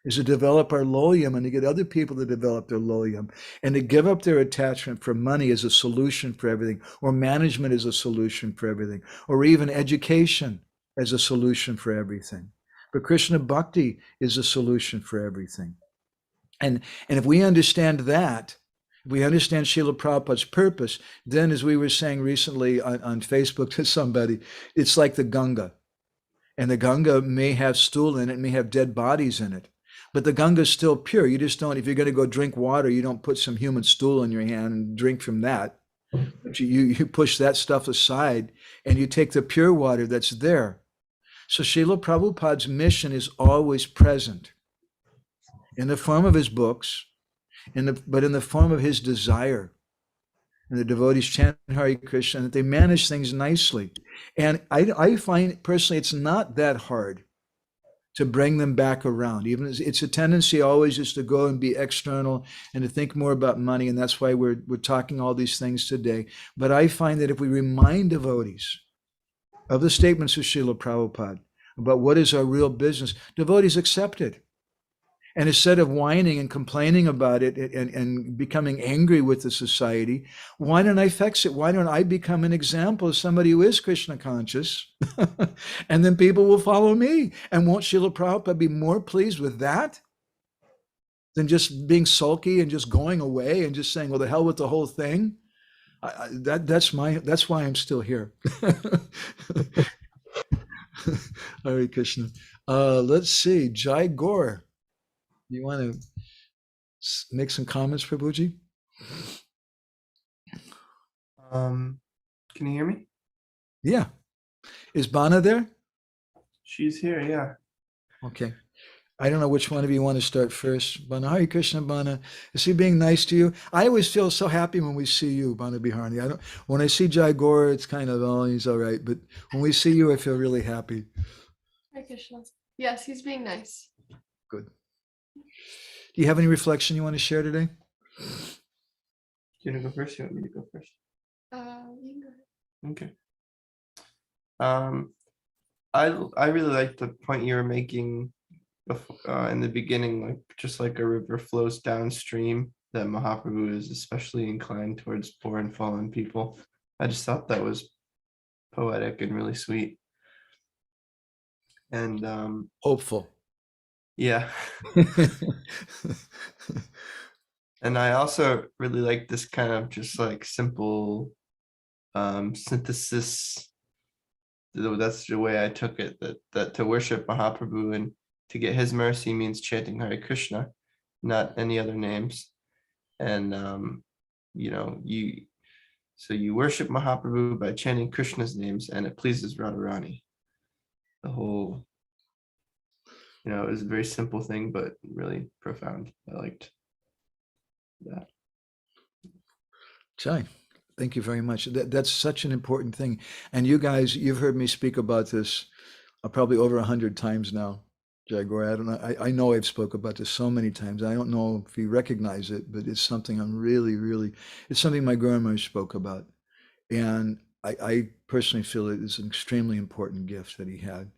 is to develop our lolium and to get other people to develop their lolium, and to give up their attachment for money as a solution for everything, or management as a solution for everything, or even education as a solution for everything. But Krishna Bhakti is a solution for everything. And if we understand that, if we understand Srila Prabhupada's purpose, then, as we were saying recently on Facebook to somebody, it's like the Ganga. And the Ganga may have stool in it, may have dead bodies in it, but the Ganga is still pure. You just don't, if you're going to go drink water, you don't put some human stool in your hand and drink from that. But you push that stuff aside and you take the pure water that's there. So Srila Prabhupada's mission is always present in the form of his books, but in the form of his desire. And the devotees chant Hare Krishna, and that they manage things nicely. And I find personally it's not that hard to bring them back around. Even it's a tendency always just to go and be external and to think more about money, and that's why we're talking all these things today. But I find that if we remind devotees of the statements of Srila Prabhupada about what is our real business, devotees accept it. And instead of whining and complaining about it and becoming angry with the society, why don't I fix it? Why don't I become an example of somebody who is Krishna conscious? And then people will follow me. And won't Srila Prabhupada be more pleased with that than just being sulky and just going away and just saying, well, the hell with the whole thing? That's why I'm still here. Hare Krishna. Let's see, Jai Gaur. You want to make some comments, Prabhuji? Can you hear me? Yeah. Is Bana there? She's here, yeah. Okay. I don't know which one of you want to start first. Bana, Hare Krishna, Bana. Is he being nice to you? I always feel so happy when we see you, Bana Biharni. When I see Jai Gaur, it's kind of, oh, he's all right. But when we see you, I feel really happy. Hare Krishna. Yes, he's being nice. Good. Do you have any reflection you want to share today? You want to go first? You want me to go first? You can go ahead. Okay. I really like the point you were making in the beginning, like just like a river flows downstream, that Mahaprabhu is especially inclined towards poor and fallen people. I just thought that was poetic and really sweet. And Hopeful. yeah. And I also really like this kind of just like simple synthesis. That's the way I took it, that to worship Mahaprabhu and to get his mercy means chanting Hare Krishna, not any other names. And you know, you worship Mahaprabhu by chanting Krishna's names, and it pleases Radharani. The whole, you know, it was a very simple thing, but really profound. I liked that. Jai, thank you very much. That's such an important thing. And you guys, you've heard me speak about this probably over 100 times now, Jaguar. I don't know. I know I've spoke about this so many times. I don't know if you recognize it, but it's something I'm really, it's something my grandmother spoke about. And I personally feel it is an extremely important gift that he had.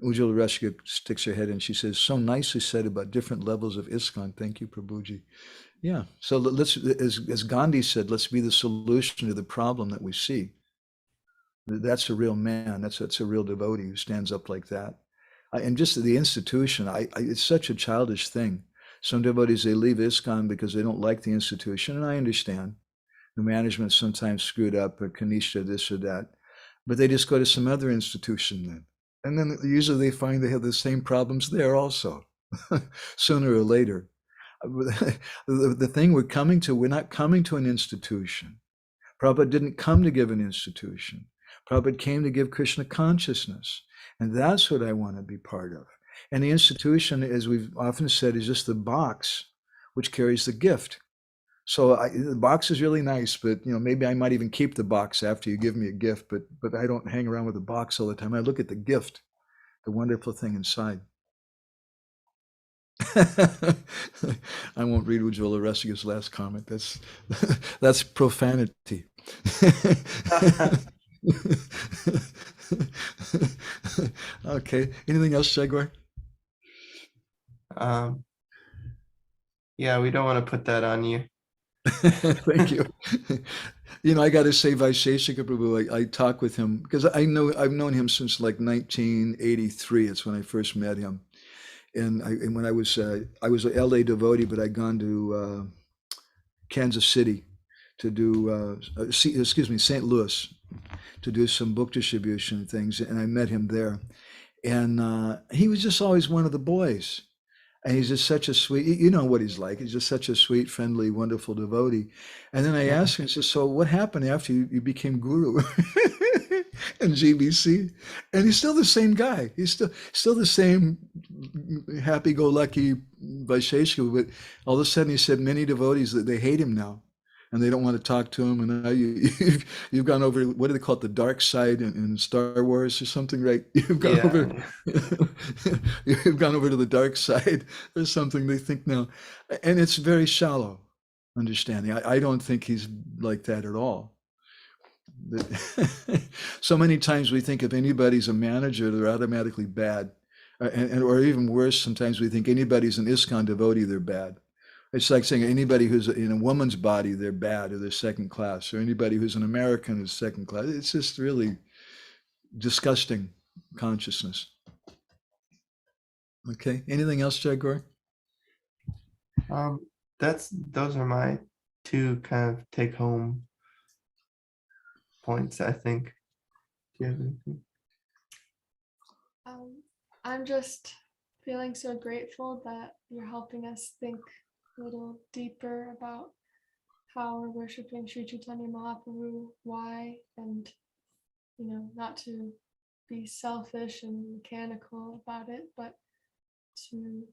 Ujjwala Rashika sticks her head in. She says, so nicely said about different levels of ISKCON. Thank you, Prabhuji. Yeah. So let's, as Gandhi said, let's be the solution to the problem that we see. That's a real man. That's a real devotee who stands up like that. And just the institution, it's such a childish thing. Some devotees, they leave ISKCON because they don't like the institution, and I understand. The management sometimes screwed up, or Kanishta, this or that, but they just go to some other institution then. And then usually they find they have the same problems there also, sooner or later. The thing we're not coming to an institution. Prabhupada didn't come to give an institution. Prabhupada came to give Krishna consciousness. And that's what I want to be part of. And the institution, as we've often said, is just the box which carries the gift. So the box is really nice, but you know, maybe I might even keep the box after you give me a gift, but I don't hang around with the box all the time. I look at the gift, the wonderful thing inside. I won't read Ujjwala Rasika's last comment. That's profanity. Okay. Anything else, Jaguar? Yeah, we don't want to put that on you. Thank you. You know, I got to say, Vaisheshika Prabhu, I talk with him because I've known him since like 1983. It's when I first met him. And when I was a LA devotee, but I'd gone to Kansas City to do, St. Louis to do some book distribution things. And I met him there. And he was just always one of the boys. And he's just such a sweet, you know what he's like. He's just such a sweet, friendly, wonderful devotee. And then I asked him, I said, so what happened after you became guru in GBC? And he's still the same guy. He's still the same happy-go-lucky Vaisheshika. But all of a sudden he said many devotees that they hate him now. And they don't want to talk to him. And now you've gone over, what do they call it, the dark side in Star Wars or something, right? You've gone over to the dark side or something, they think now. And it's very shallow understanding. I don't think he's like that at all. So many times we think if anybody's a manager, they're automatically bad. Or even worse, sometimes we think anybody's an ISKCON devotee, they're bad. It's like saying anybody who's in a woman's body, they're bad or they're second class, or anybody who's an American is second class. It's just really disgusting consciousness. Okay. Anything else, Jaguar? Those are my two kind of take home points, I think. Do you have anything? I'm just feeling so grateful that you're helping us think a little deeper about how we're worshiping Sri Chaitanya Mahaprabhu, why, and you know, not to be selfish and mechanical about it, but to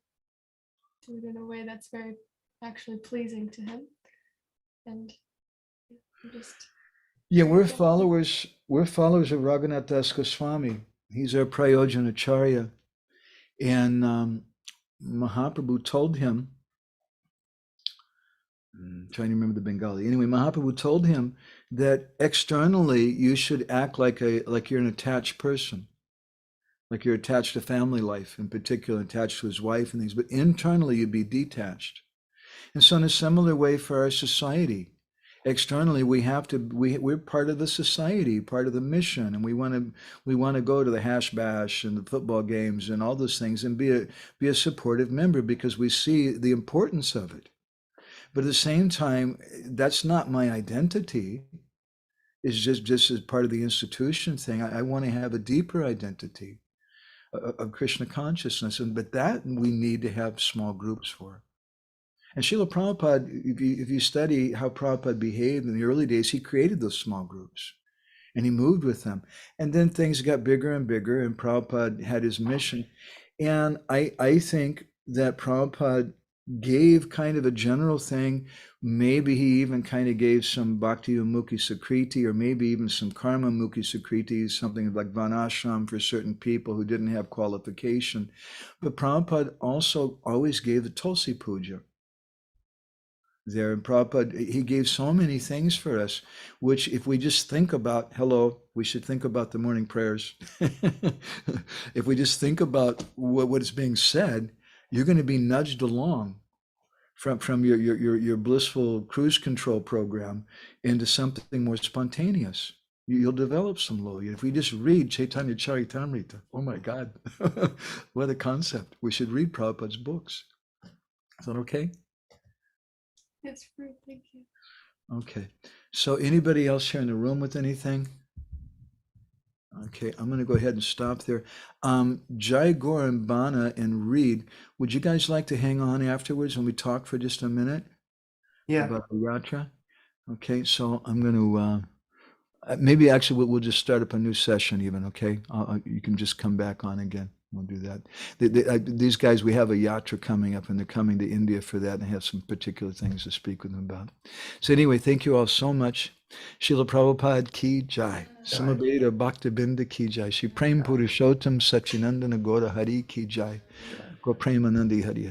do it in a way that's very actually pleasing to him. And just we're followers of Raghunath Das Goswami. He's our Prayojanacharya. And Mahaprabhu told him, I'm trying to remember the Bengali. Anyway, Mahaprabhu told him that externally you should act like you're an attached person, like you're attached to family life, in particular attached to his wife and things, but internally you'd be detached. And so in a similar way for our society, externally we're part of the society, part of the mission, and we want to go to the hash bash and the football games and all those things and be a supportive member because we see the importance of it. But at the same time, that's not my identity. It's just as part of the institution thing. I want to have a deeper identity of Krishna consciousness, but that we need to have small groups for. And Srila Prabhupada, if you study how Prabhupada behaved in the early days, he created those small groups and he moved with them. And then things got bigger and bigger, and Prabhupada had his mission. And I think that Prabhupada gave kind of a general thing. Maybe he even kind of gave some Bhakti Mukhi Sakriti, or maybe even some Karma Mukhi Sakriti, something like Vanashram for certain people who didn't have qualification. But Prabhupada also always gave the Tulsi Puja there. And Prabhupada, he gave so many things for us, which if we just think about, hello, we should think about the morning prayers. If we just think about what is being said, you're going to be nudged along from your blissful cruise control program into something more spontaneous. You'll develop some loyalty. If we just read Chaitanya Charitamrita, oh my God, what a concept. We should read Prabhupada's books. Is that okay? Yes, Prabhu, thank you. Okay. So anybody else here in the room with anything? Okay, I'm going to go ahead and stop there. Jai, Gaur, and Bana and Reed, would you guys like to hang on afterwards when we talk for just a minute Yeah. about the yatra? Okay, so I'm going to, maybe actually we'll just start up a new session even, okay? You can just come back on again. We'll do that. These guys, we have a yatra coming up, and they're coming to India for that, and I have some particular things to speak with them about. So anyway, thank you all so much. Srila Prabhupada ki jai. Samaveda Bhakta Binda ki jai. Shri Prem Purushottam Sachinandana Gaura Hari ki jai. Go Premanandi Hari.